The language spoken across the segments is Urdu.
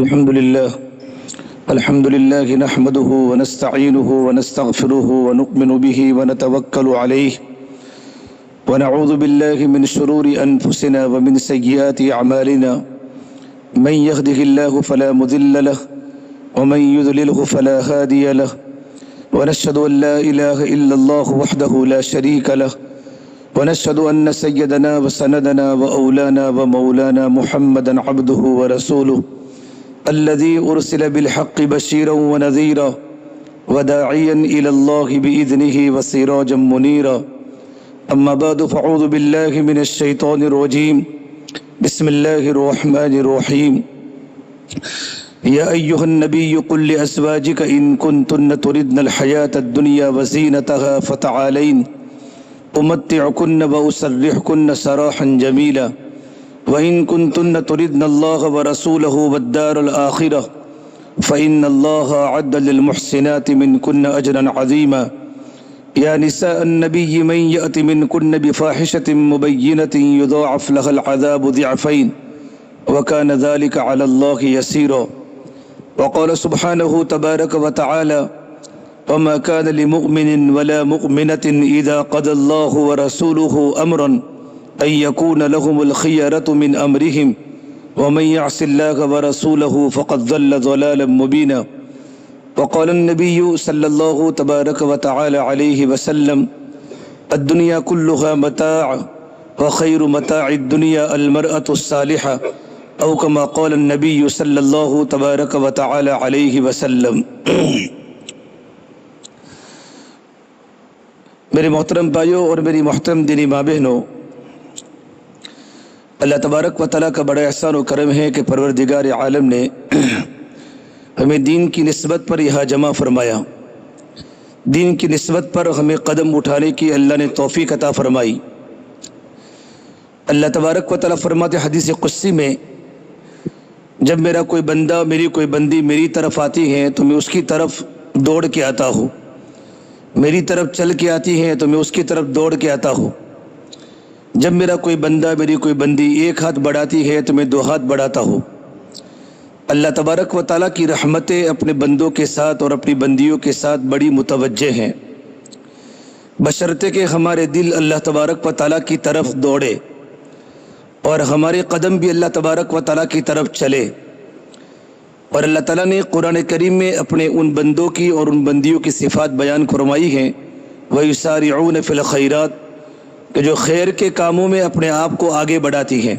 الحمد لله نحمده ونستعينه ونستغفره ونؤمن به ونتوكل عليه ونعوذ بالله من شرور أنفسنا ومن سيئات أعمالنا من يهده الله فلا مضل له ومن يضلله فلا هادي له ونشهد أن لا إله إلا الله وحده لا شريك له ونشهد أن سيدنا وسندنا وأولانا ومولانا محمدا عبده ورسوله الذي أرسل بالحق بشيرا ونذيرا وداعيا إلى الله بإذنه وسراجا منيرا أما بعد فأعوذ بالله من الشيطان الرجيم بسم الله الرحمن الرحيم يا أيها النبي قل لأزواجك إن كنتن تردن الحياة الدنيا وزينتها فتعالين أمتعكن وأسرحكن سراحا جميلا وإن كنتن تردن الله ورسوله والدار الآخرة فإن الله أعد للمحسنات منكن أجرا عظيما يا نساء النبي من يأت منكن بفاحشة مبينة يضاعف لها العذاب ضعفين وكان ذلك على الله يسيرا وقال سبحانه تبارك وتعالى وما كان لمؤمن ولا مؤمنة إذا قضى الله ورسوله أمرا أن يكون لهم الخيرة من أمرهم ومن يعص الله ورسوله فقد ضل ضلالا مبينا وقال النبي صلى الله تبارك وتعالى عليه وسلم الدنيا كلها متاع وخير متاع الدنيا المرأة الصالحة أو كما قال النبي صلى الله تبارك وتعالى عليه وسلم میرے محترم بھائیوں اور میری محترم دینی ماں بہنوں، اللہ تبارک و تعالیٰ کا بڑا احسان و کرم ہے کہ پروردگار عالم نے ہمیں دین کی نسبت پر یہاں جمع فرمایا، دین کی نسبت پر ہمیں قدم اٹھانے کی اللہ نے توفیق عطا فرمائی۔ اللہ تبارک و تعالیٰ فرماتے حدیث قدسی میں، جب میرا کوئی بندہ میری کوئی بندی میری طرف آتی ہے تو میں اس کی طرف دوڑ کے آتا ہوں، میری طرف چل کے آتی ہے تو میں اس کی طرف دوڑ کے آتا ہوں۔ جب میرا کوئی بندہ میری کوئی بندی ایک ہاتھ بڑھاتی ہے تو میں دو ہاتھ بڑھاتا ہوں۔ اللہ تبارک و تعالیٰ کی رحمتیں اپنے بندوں کے ساتھ اور اپنی بندیوں کے ساتھ بڑی متوجہ ہیں، بشرطے کہ ہمارے دل اللہ تبارک و تعالیٰ کی طرف دوڑے اور ہمارے قدم بھی اللہ تبارک و تعالیٰ کی طرف چلے۔ اور اللہ تعالیٰ نے قرآن کریم میں اپنے ان بندوں کی اور ان بندیوں کی صفات بیان فرمائی ہیں، وَيُسَارِعُونَ فِي الْخَيْرَاتِ، کہ جو خیر کے کاموں میں اپنے آپ کو آگے بڑھاتی ہیں،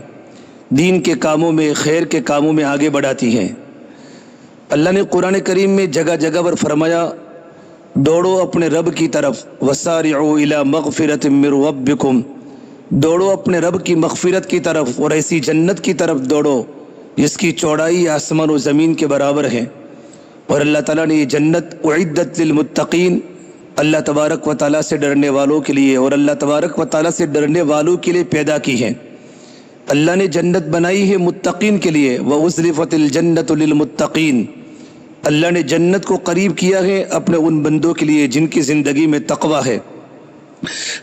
دین کے کاموں میں، خیر کے کاموں میں آگے بڑھاتی ہیں۔ اللہ نے قرآن کریم میں جگہ جگہ پر فرمایا دوڑو اپنے رب کی طرف، وَسَارِعُوا إِلَى مَغْفِرَةٍ مِّن رَبِّكُمْ، دوڑو اپنے رب کی مغفرت کی طرف اور ایسی جنت کی طرف دوڑو جس کی چوڑائی آسمان و زمین کے برابر ہے۔ اور اللہ تعالیٰ نے یہ جنت اعدت للمتقین، اللہ تبارک و تعالیٰ سے ڈرنے والوں کے لیے اور اللہ تبارک و تعالیٰ سے ڈرنے والوں کے لیے پیدا کی ہے۔ اللہ نے جنت بنائی ہے متقین کے لیے، وَأُزْلِفَتِ الْجَنَّةُ لِلْمُتَّقِينَ، اللہ نے جنت کو قریب کیا ہے اپنے ان بندوں کے لیے جن کی زندگی میں تقوی ہے،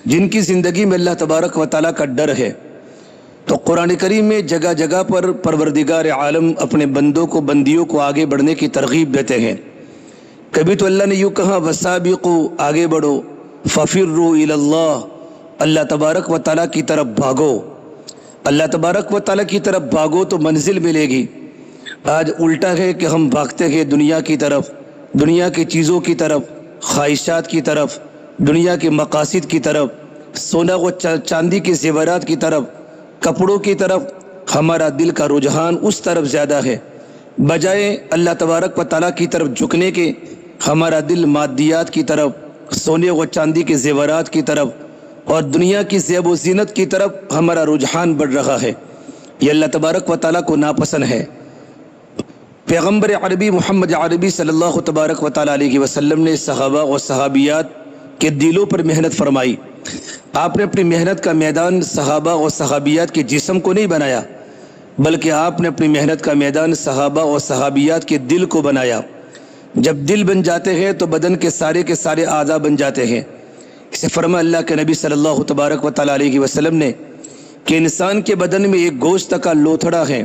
جن کی زندگی میں اللہ تبارک و تعالیٰ کا ڈر ہے۔ تو قرآن کریم میں جگہ جگہ پر پروردگار عالم اپنے بندوں کو، بندیوں کو آگے بڑھنے کی ترغیب دیتے ہیں۔ کبھی تو اللہ نے یوں کہا وَسَابِقُوا، آگے بڑھو، فَفِرُّوا إِلَى اللَّهِ، اللہ تبارک و تعالیٰ کی طرف بھاگو، اللہ تبارک و تعالیٰ کی طرف بھاگو تو منزل ملے گی۔ آج الٹا ہے کہ ہم بھاگتے ہیں دنیا کی طرف، دنیا کی چیزوں کی طرف، خواہشات کی طرف، دنیا کے مقاصد کی طرف، سونا و چاندی کے زیورات کی طرف، کپڑوں کی طرف، ہمارا دل کا رجحان اس طرف زیادہ ہے، بجائے اللہ تبارک و تعالیٰ کی طرف جھکنے کے ہمارا دل مادیات کی طرف، سونے و چاندی کے زیورات کی طرف اور دنیا کی زیب و زینت کی طرف ہمارا رجحان بڑھ رہا ہے۔ یہ اللہ تبارک و تعالیٰ کو ناپسند ہے۔ پیغمبر عربی محمد عربی صلی اللہ تبارک و تعالیٰ علیہ وسلم نے صحابہ و صحابیات کے دلوں پر محنت فرمائی۔ آپ نے اپنی محنت کا میدان صحابہ و صحابیات کے جسم کو نہیں بنایا، بلکہ آپ نے اپنی محنت کا میدان صحابہ و صحابیات کے دل کو بنایا۔ جب دل بن جاتے ہیں تو بدن کے سارے اعضاء بن جاتے ہیں۔ اسے فرمایا اللہ کے نبی صلی اللہ تبارک و تعالیٰ علیہ وسلم نے کہ انسان کے بدن میں ایک گوشت کا لوتھڑا ہے،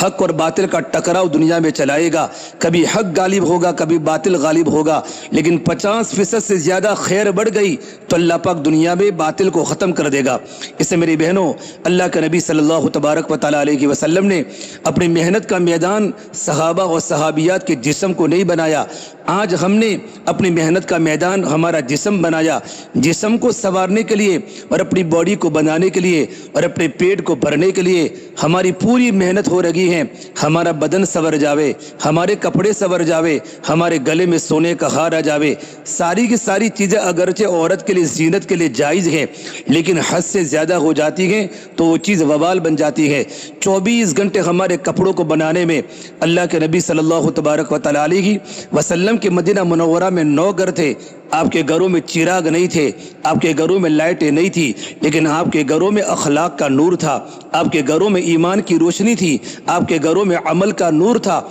حق اور باطل کا ٹکراؤ دنیا میں چلائے گا. کبھی حق غالب ہوگا, کبھی باطل غالب ہوگا, لیکن 50% سے زیادہ خیر بڑھ گئی تو اللہ پاک دنیا میں باطل کو ختم کر دے گا. اس سے میری بہنوں, اللہ کے نبی صلی اللہ تبارک و تعالیٰ علیہ وسلم نے اپنی محنت کا میدان صحابہ اور صحابیات کے جسم کو نہیں بنایا. آج ہم نے اپنی محنت کا میدان ہمارا جسم بنایا. جسم کو سنوارنے کے لیے اور اپنی باڈی کو بنانے کے لیے اور اپنے پیٹ کو بھرنے کے لیے ہماری پوری محنت ہو رہی ہے. ہمارا بدن سنور جاوے, ہمارے کپڑے سنور جاوے, ہمارے گلے میں سونے کا ہار آ جاوے. ساری کی ساری چیزیں اگرچہ عورت کے لیے زینت کے لیے جائز ہے, لیکن حد سے زیادہ ہو جاتی ہیں تو وہ چیز وبال بن جاتی ہے. 24 گھنٹے ہمارے کپڑوں کو بنانے میں اللہ کے نبی صلی اللہ تبارک و تعالیٰ علیہ وسلم کے مدینہ منورہ میں 9 گھر تھے. آپ کے گھروں میں چراغ نہیں تھے, آپ کے گھروں میں لائٹیں نہیں تھی, لیکن آپ کے گھروں میں اخلاق کا نور تھا, آپ کے گھروں میں ایمان کی روشنی تھی, آپ کے گھروں میں عمل کا نور تھا.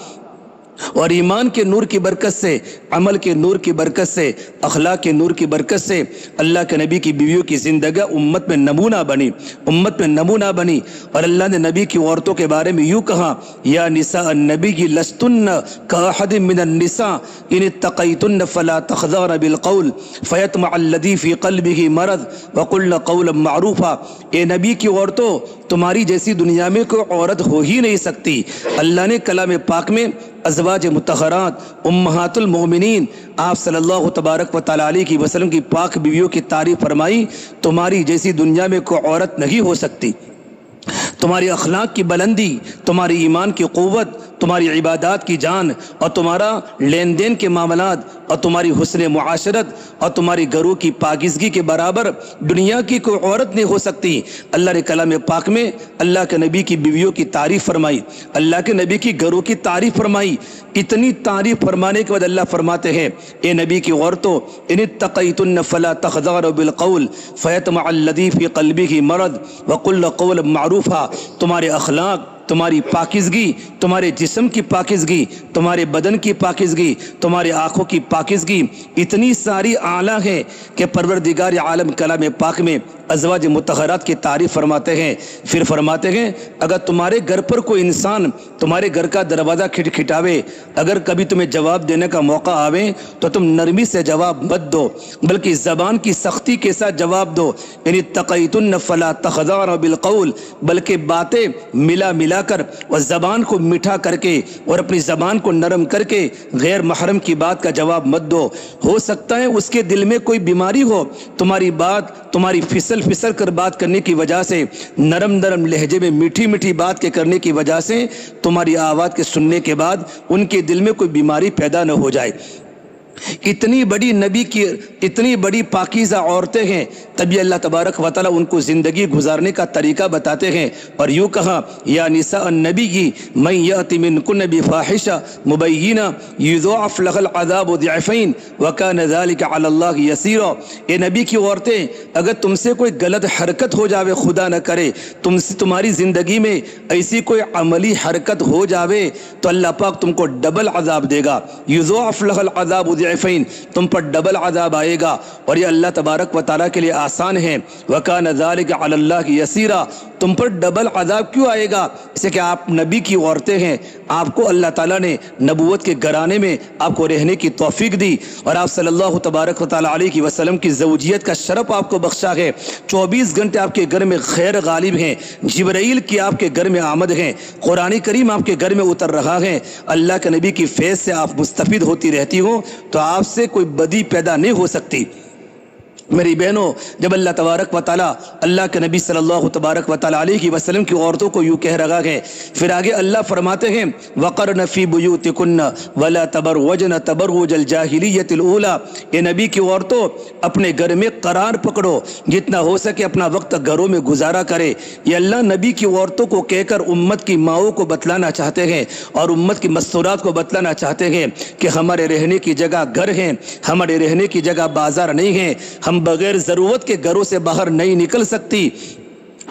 اور ایمان کے نور کی برکت سے, عمل کے نور کی برکت سے, اخلاق کے نور کی برکت سے اللہ کے نبی کی بیویوں کی زندگی امت میں نمونہ بنی, امت میں نمونہ بنی. اور اللہ نے نبی کی عورتوں کے بارے میں یوں کہا, یا نساء النبی لستن کاحد من النساء ان اتقیتن فلا تخضعن بالقول فیطمع الذی فی قلبہ مرض وقلن قولا معروفا. اے نبی کی عورتوں, تمہاری جیسی دنیا میں کوئی عورت ہو ہی نہیں سکتی. اللہ نے کلام پاک میں ازواج مطہرات امہات المومنین آپ صلی اللہ تبارک و تعالیٰ علیہ وسلم کی پاک بیویوں کی تعریف فرمائی. تمہاری جیسی دنیا میں کوئی عورت نہیں ہو سکتی. تمہاری اخلاق کی بلندی, تمہاری ایمان کی قوت, تمہاری عبادات کی جان, اور تمہارا لین دین کے معاملات, اور تمہاری حسن معاشرت, اور تمہاری گھروں کی پاکیزگی کے برابر دنیا کی کوئی عورت نہیں ہو سکتی. اللہ نے کلام پاک میں اللہ کے نبی کی بیویوں کی تعریف فرمائی, اللہ کے نبی کی گھروں کی تعریف فرمائی. اتنی تعریف فرمانے کے بعد اللہ فرماتے ہیں, اے نبی کی عورتوں, ان اتقیتن فلا تخضعن بالقول فیطمع الذی فی قلبہ مرض وقلن قولا معروفا. تمہارے اخلاق, تمہاری پاکیزگی, تمہارے جسم کی پاکیزگی, تمہارے بدن کی پاکیزگی, تمہاری آنکھوں کی پاکیزگی اتنی ساری اعلیٰ ہے کہ پروردگار عالم کلام پاک میں ازواج مطہرات کی تعریف فرماتے ہیں. پھر فرماتے ہیں, اگر تمہارے گھر پر کوئی انسان تمہارے گھر کا دروازہ کھٹکھٹاوے, اگر کبھی تمہیں جواب دینے کا موقع آوے تو تم نرمی سے جواب مت دو, بلکہ زبان کی سختی کے ساتھ جواب دو. یعنی تقیتن فلا تخضعن بالقول, بلکہ باتیں ملا کر اور زبان کو میٹھا کر کے اور اپنی زبان کو نرم کر کے غیر محرم کی بات کا جواب مت دو. ہو سکتا ہے اس کے دل میں کوئی بیماری ہو, تمہاری بات, تمہاری پھسل کر بات کرنے کی وجہ سے, نرم لہجے میں میٹھی میٹھی بات کے کرنے کی وجہ سے تمہاری آواز کے سننے کے بعد ان کے دل میں کوئی بیماری پیدا نہ ہو جائے. اتنی بڑی نبی کی, اتنی بڑی پاکیزہ عورتیں ہیں, تبھی اللہ تبارک و تعالیٰ ان کو زندگی گزارنے کا طریقہ بتاتے ہیں. اور یوں کہا, یا نساء النبی من یأتی منکن بفاحشہ مبینہ یضاعف لها العذاب ضعفین وکان ذلک علی اللہ یسیرا. اے نبی کی عورتیں, اگر تم سے کوئی غلط حرکت ہو جاوے, خدا نہ کرے تمہاری زندگی میں ایسی کوئی عملی حرکت ہو جاوے تو اللہ پاک تم کو ڈبل عذاب دے گا. یضاعف لها العذاب ضعفین, تم پر ڈبل عذاب آئے گا, اور یہ اللہ تبارک و تعالیٰ کے لیے آسان ہے. وَكَانَ ذَلِكَ عَلَى اللَّهِ يَسِيرًا, تم پر ڈبل عذاب کیوں آئے گا؟ اس سے کہ آپ نبی کی عورتیں ہیں, آپ کو اللہ تعالیٰ نے نبوت کے گھرانے میں آپ کو رہنے کی توفیق دی, اور آپ صلی اللہ تبارک و تعالیٰ علیہ وسلم کی زوجیت کا شرف آپ کو بخشا ہے. 24 گھنٹے آپ کے گھر میں خیر غالب ہیں, جبرائیل کی آپ کے گھر میں آمد ہے, قرآن کریم آپ کے گھر میں اتر رہا ہے. اللہ کے نبی کی فیض سے آپ مستفید ہوتی رہتی ہو تو آپ سے کوئی بدی پیدا نہیں ہو سکتی. میری بہنوں, جب اللہ تبارک و تعالیٰ اللہ کے نبی صلی اللہ تبارک و تعالیٰ علیہ وسلم کی عورتوں کو یوں کہہ رہا ہے, پھر آگے اللہ فرماتے ہیں, وَقَرْنَ فِي بُيُوتِكُنَّ وَلَا تَبَرْوَجْنَ تَبَرُّجَ الْجَاهِلِيَّةِ الْأُولَى. اے نبی کی عورتوں, اپنے گھر میں قرار پکڑو, جتنا ہو سکے اپنا وقت گھروں میں گزارا کرے. یہ اللہ نبی کی عورتوں کو کہہ کر امت کی ماؤں کو بتلانا چاہتے ہیں اور امت کی مستورات کو بتلانا چاہتے ہیں کہ ہمارے رہنے کی جگہ گھر ہیں, ہمارے رہنے کی جگہ بازار نہیں ہے, ہم بغیر ضرورت کے گھروں سے باہر نہیں نکل سکتی.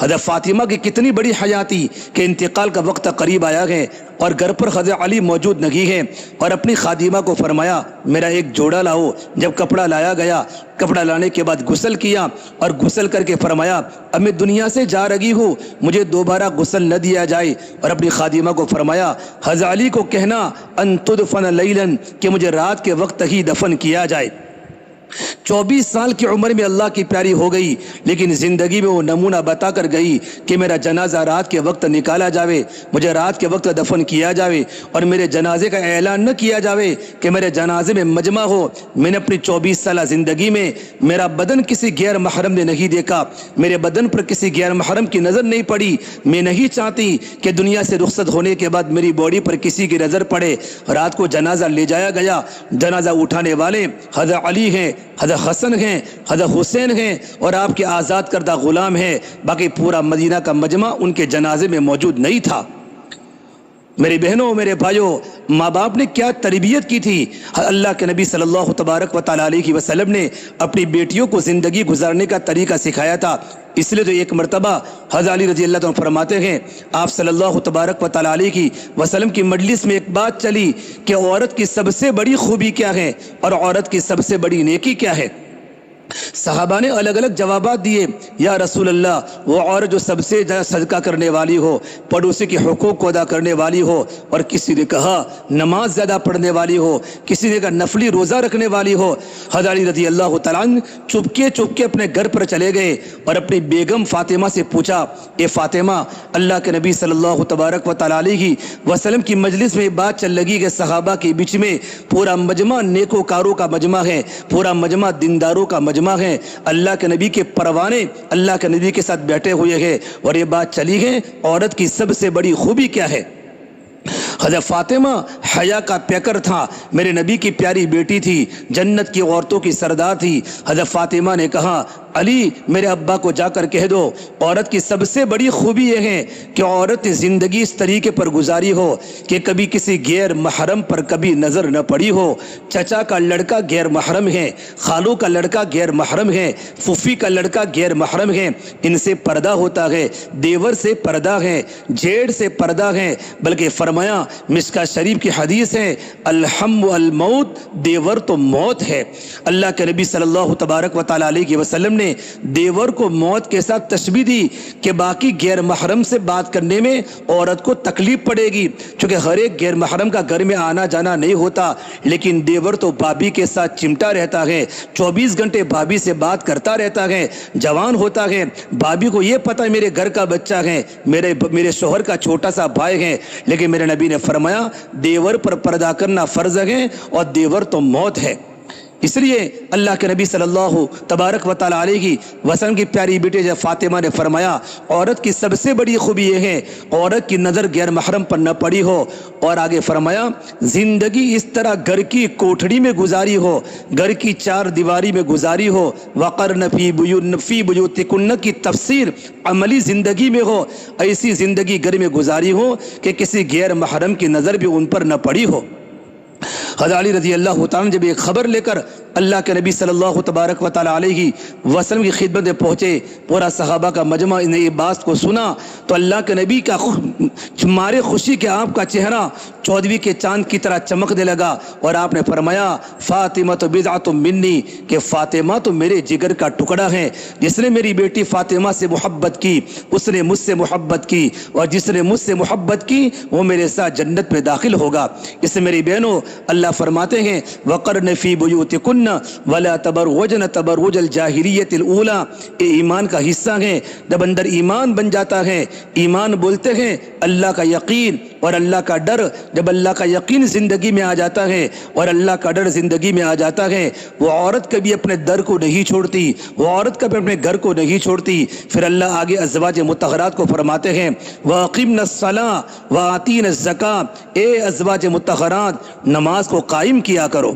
حضرت فاطمہ کی کتنی بڑی حیاتی کہ انتقال کا وقت قریب آیا ہے اور گھر پر حضرت علی موجود نہیں ہے، اور اپنی خادمہ کو فرمایا میرا ایک جوڑا لاؤ۔ جب کپڑا لایا گیا، کپڑا لانے کے بعد غسل کیا اور غسل کر کے فرمایا اب میں دنیا سے جا رہی ہوں، مجھے دوبارہ غسل نہ دیا جائے، اور اپنی خادمہ کو فرمایا حضرت علی کو کہنا ان تدفن لیلاً کہ مجھے رات کے وقت ہی دفن کیا جائے۔ 24 سال کی عمر میں اللہ کی پیاری ہو گئی، لیکن زندگی میں وہ نمونہ بتا کر گئی کہ میرا جنازہ رات کے وقت نکالا جاوے، مجھے رات کے وقت دفن کیا جاوے، اور میرے جنازے کا اعلان نہ کیا جاوے کہ میرے جنازے میں مجمع ہو۔ میں نے اپنی 24 سالہ زندگی میں میرا بدن کسی غیر محرم نے نہیں دیکھا، میرے بدن پر کسی غیر محرم کی نظر نہیں پڑی۔ میں نہیں چاہتی کہ دنیا سے رخصت ہونے کے بعد میری باڈی پر کسی کی نظر پڑے۔ رات کو جنازہ لے جایا گیا، جنازہ اٹھانے والے حضرت علی ہیں، حضرت حسن ہیں، حضرت حسین ہیں، اور آپ کے آزاد کردہ غلام ہیں، باقی پورا مدینہ کا مجمع ان کے جنازے میں موجود نہیں تھا۔ میری بہنوں، میرے بھائیوں، ماں باپ نے کیا تربیت کی تھی۔ اللہ کے نبی صلی اللہ تبارک و تعالیٰ علیہ وسلم نے اپنی بیٹیوں کو زندگی گزارنے کا طریقہ سکھایا تھا۔ اس لیے تو ایک مرتبہ حضرت علی رضی اللہ عنہ فرماتے ہیں آپ صلی اللہ تبارک و تعالیٰ علیہ وسلم کی مجلس میں ایک بات چلی کہ عورت کی سب سے بڑی خوبی کیا ہے اور عورت کی سب سے بڑی نیکی کیا ہے۔ صحابہ نے الگ الگ جوابات دیے، یا رسول اللہ وہ عورت جو سب سے زیادہ صدقہ کرنے والی ہو، پڑوسی کے حقوق کو ادا کرنے والی ہو، اور کسی نے کہا نماز زیادہ پڑھنے والی ہو، کسی نے کہا نفلی روزہ رکھنے والی ہو۔ حضرت علی رضی اللہ تعالیٰ عنہ چپکے اپنے گھر پر چلے گئے اور اپنی بیگم فاطمہ سے پوچھا اے فاطمہ، اللہ کے نبی صلی اللہ تبارک و تعالیٰ علیہ وسلم کی مجلس میں بات چل لگی کہ صحابہ کے بیچ میں پورا مجمع نیکوکاروں کا مجمع ہے، پورا مجمع دینداروں کا مجمع ہے، اللہ کے نبی کے پروانے اللہ کے نبی کے ساتھ بیٹھے ہوئے ہیں، اور یہ بات چلی ہے عورت کی سب سے بڑی خوبی کیا ہے۔ حضرت فاطمہ حیا کا پیکر تھا، میرے نبی کی پیاری بیٹی تھی، جنت کی عورتوں کی سردار تھی۔ حضرت فاطمہ نے کہا علی میرے ابا کو جا کر کہہ دو عورت کی سب سے بڑی خوبی یہ ہے کہ عورت زندگی اس طریقے پر گزاری ہو کہ کبھی کسی غیر محرم پر کبھی نظر نہ پڑی ہو۔ چچا کا لڑکا غیر محرم ہے، خالو کا لڑکا غیر محرم ہے، پھوپھی کا لڑکا غیر محرم ہے، ان سے پردہ ہوتا ہے، دیور سے پردہ ہے، جیڑ سے پردہ ہے، بلکہ فرمایا مشکا شریف کی حدیث ہے الحم والموت، دیور تو موت ہے۔ اللہ کے نبی صلی اللہ تبارک و تعالیٰ علیہ وسلم نے دیور کو موت کے ساتھ تشبیہ دی کہ باقی غیر محرم سے بات کرنے میں عورت کو تکلیف پڑے گی، چونکہ ہر ایک غیر محرم کا گھر میں آنا جانا نہیں ہوتا، لیکن دیور تو بھابھی کے ساتھ چمٹا رہتا ہے، 24 گھنٹے بھابھی سے بات کرتا رہتا ہے، جوان ہوتا ہے، بھابھی کو یہ پتہ ہے میرے گھر کا بچہ ہے، میرے شوہر کا چھوٹا سا بھائی ہے، لیکن میرے نبی نے فرمایا دیور پر پردہ کرنا فرض ہے اور دیور تو موت ہے۔ اس لیے اللہ کے نبی صلی اللہ تبارک و تعالیٰ علیہ وسلم کی پیاری بیٹی فاطمہ نے فرمایا عورت کی سب سے بڑی خوبی یہ ہے عورت کی نظر غیر محرم پر نہ پڑی ہو، اور آگے فرمایا زندگی اس طرح گھر کی کوٹھڑی میں گزاری ہو، گھر کی 4 دیواری میں گزاری ہو، وقرن فی بیوتکن کی تفسیر عملی زندگی میں ہو، ایسی زندگی گھر میں گزاری ہو کہ کسی غیر محرم کی نظر بھی ان پر نہ پڑی ہو۔ حضرت علی رضی اللہ تعالیٰ جب ایک خبر لے کر اللہ کے نبی صلی اللہ تبارک و تعالیٰ علیہ وسلم کی خدمت میں پہنچے، پورا صحابہ کا مجمع نے یہ بات کو سنا تو اللہ کے نبی کا مارے خوشی کے آپ کا چہرہ 14ویں کے چاند کی طرح چمکنے لگا، اور آپ نے فرمایا فاطمہ تو بضعۃ منی کہ فاطمہ تو میرے جگر کا ٹکڑا ہے، جس نے میری بیٹی فاطمہ سے محبت کی اس نے مجھ سے محبت کی، اور جس نے مجھ سے محبت کی وہ میرے ساتھ جنت میں داخل ہوگا۔ اس سے میری بہنوں اللہ فرماتے ہیں وقرن فی بیوتکن ولا تبرجن تبرج الجاہلیت الاولی، یہ ایمان کا حصہ ہے۔ جب اندر ایمان بن جاتا ہے، ایمان بولتے ہیں اللہ کا یقین اور اللہ کا ڈر، جب اللہ کا یقین زندگی میں آ جاتا ہے اور اللہ کا ڈر زندگی میں آ جاتا ہے، وہ عورت کبھی اپنے در کو نہیں چھوڑتی، وہ عورت کبھی اپنے گھر کو نہیں چھوڑتی۔ پھر اللہ آگے ازواج مطہرات کو فرماتے ہیں وَأَقِمْنَ الصَّلَاةَ وَآتِينَ الزَّكَاةَ، اے ازواج مطہرات نماز کو قائم کیا کرو۔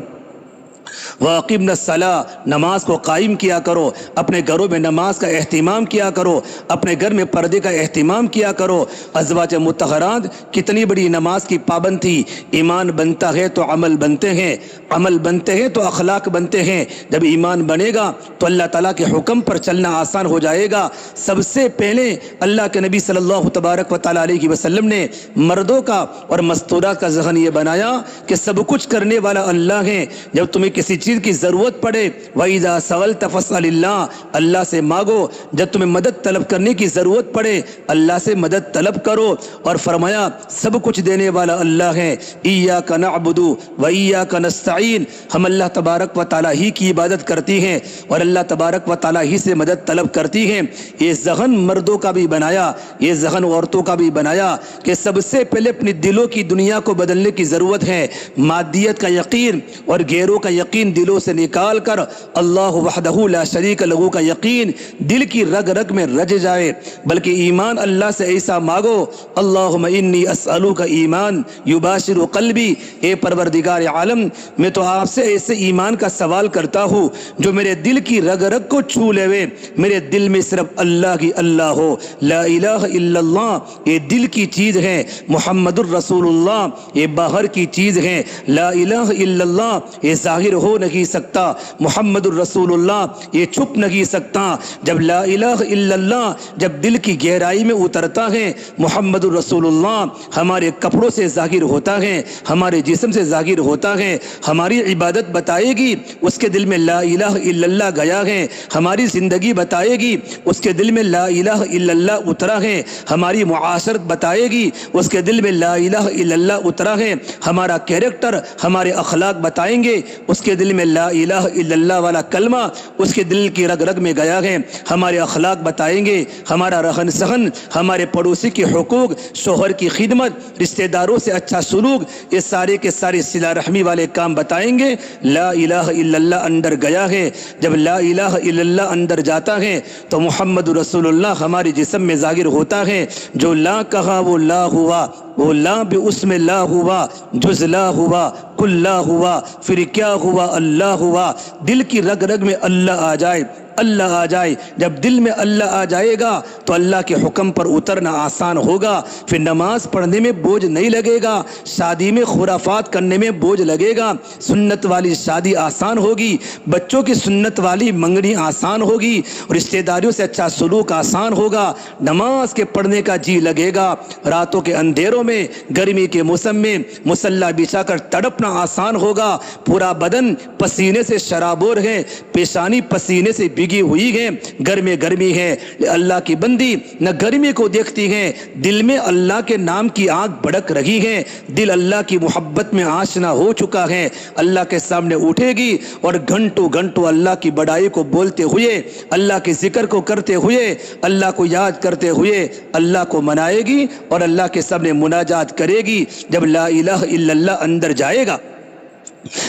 واقمنا الصلاۃ، نماز کو قائم کیا کرو، اپنے گھروں میں نماز کا اہتمام کیا کرو، اپنے گھر میں پردے کا اہتمام کیا کرو۔ ازواج مطہرات کتنی بڑی نماز کی پابند تھی۔ ایمان بنتا ہے تو عمل بنتے ہیں، عمل بنتے ہیں تو اخلاق بنتے ہیں۔ جب ایمان بنے گا تو اللہ تعالیٰ کے حکم پر چلنا آسان ہو جائے گا۔ سب سے پہلے اللہ کے نبی صلی اللہ تبارک و تعالیٰ علیہ وسلم نے مردوں کا اور مستورات کا ذہن یہ بنایا کہ سب کچھ کرنے والا اللہ ہے۔ جب تمہیں کسی چیز کی ضرورت پڑے وَإِذَا سَأَلْتَ فَاسْأَلِ اللَّهَ، اللہ سے مانگو۔ جب تمہیں مدد طلب کرنے کی ضرورت پڑے اللہ سے مدد طلب کرو، اور فرمایا سب کچھ دینے والا اللہ ہے۔ إِيَّاكَ نَعْبُدُ وَإِيَّاكَ نَسْتَعِينُ، ہم اللہ تبارک و تعالیٰ ہی کی عبادت کرتی ہیں اور اللہ تبارک و تعالیٰ ہی سے مدد طلب کرتی ہیں۔ یہ ذہن مردوں کا بھی بنایا، یہ ذہن عورتوں کا بھی بنایا کہ سب سے پہلے اپنی دلوں کی دنیا کو بدلنے کی ضرورت ہے۔ مادیت کا یقین اور غیروں کا یقین دلوں سے نکال کر اللہ وحدہ لا شریک لہ کا یقین دل کی رگ رگ میں رج جائے، بلکہ ایمان اللہ سے ایسا مانگو، اللہم انی اسألوک ایمان یباشر قلبی، اے پروردگار عالم میں تو آپ سے ایسے ایمان کا سوال کرتا ہوں جو میرے دل کی رگ رگ کو چھو لے، میرے دل میں صرف اللہ کی اللہ ہو، لا الہ الا اللہ یہ دل کی چیز ہے، محمد الرسول اللہ یہ باہر کی چیز ہے، لا الہ الا اللہ یہ ظاہر ہو نہیں سکتا، محمد الرسول اللہ یہ چھپ نہیں سکتا۔ جب لا الہ الا اللہ جب دل کی گہرائی میں اترتا ہے، محمد الرسول اللہ ہمارے کپڑوں سے ظاہر ہوتا ہے، ہمارے جسم سے ظاہر ہوتا ہے، ہماری عبادت بتائے گی اس کے دل میں لا الہ الا اللہ گیا ہے، ہماری زندگی بتائے گی اس کے دل میں لا الہ الا اللہ اترا ہے، ہماری معاشرت بتائے گی اس کے دل میں لا الہ الا اللہ اترا ہے، ہمارا کیریکٹر ہمارے اخلاق بتائیں گے اس کے دل میں لا الہ الا اللہ والا کلمہ اس کے دل کی رگ رگ میں گیا ہے، ہمارے اخلاق بتائیں گے، ہمارا رہن سہن، ہمارے پڑوسی کے حقوق، شوہر کی خدمت، رشتہ داروں سے اچھا سلوک، یہ سارے کے سارے صلہ رحمی والے کام بتائیں گے لا الہ الا اللہ اندر گیا ہے۔ جب لا الہ الا اللہ اندر جاتا ہے تو محمد رسول اللہ ہمارے جسم میں ظاہر ہوتا ہے۔ جو لا کہا وہ لا ہوا، وہ لا بھی اس میں لا ہوا، جز لا ہوا، کل لا ہوا، پھر کیا ہوا؟ اللہ ہوا۔ دل کی رگ رگ میں اللہ آ جائے، اللہ آ جائے، جب دل میں اللہ آ جائے گا تو اللہ کے حکم پر اترنا آسان ہوگا، پھر نماز پڑھنے میں بوجھ نہیں لگے گا، شادی میں خرافات کرنے میں بوجھ لگے گا، سنت والی شادی آسان ہوگی، بچوں کی سنت والی منگنی آسان ہوگی، رشتہ داریوں سے اچھا سلوک آسان ہوگا، نماز کے پڑھنے کا جی لگے گا، راتوں کے اندھیروں میں گرمی کے موسم میں مصلی بچھا کر تڑپنا آسان ہوگا، پورا بدن پسینے سے شرابور ہے، پیشانی پسینے سے بھیگی ہوئی ہے، گرمی ہے، اللہ کی بندی نہ گرمی کو دیکھتی ہے، دل میں اللہ کے نام کی آگ بھڑک رہی ہے، دل اللہ کی محبت میں آشنا ہو چکا ہے، اللہ کے سامنے اٹھے گی اور گھنٹوں گھنٹوں اللہ کی بڑائی کو بولتے ہوئے، اللہ کے ذکر کو کرتے ہوئے، اللہ کو یاد کرتے ہوئے اللہ کو منائے گی اور اللہ کے سامنے مناجات کرے گی جب لا الہ الا اللہ اندر جائے گا۔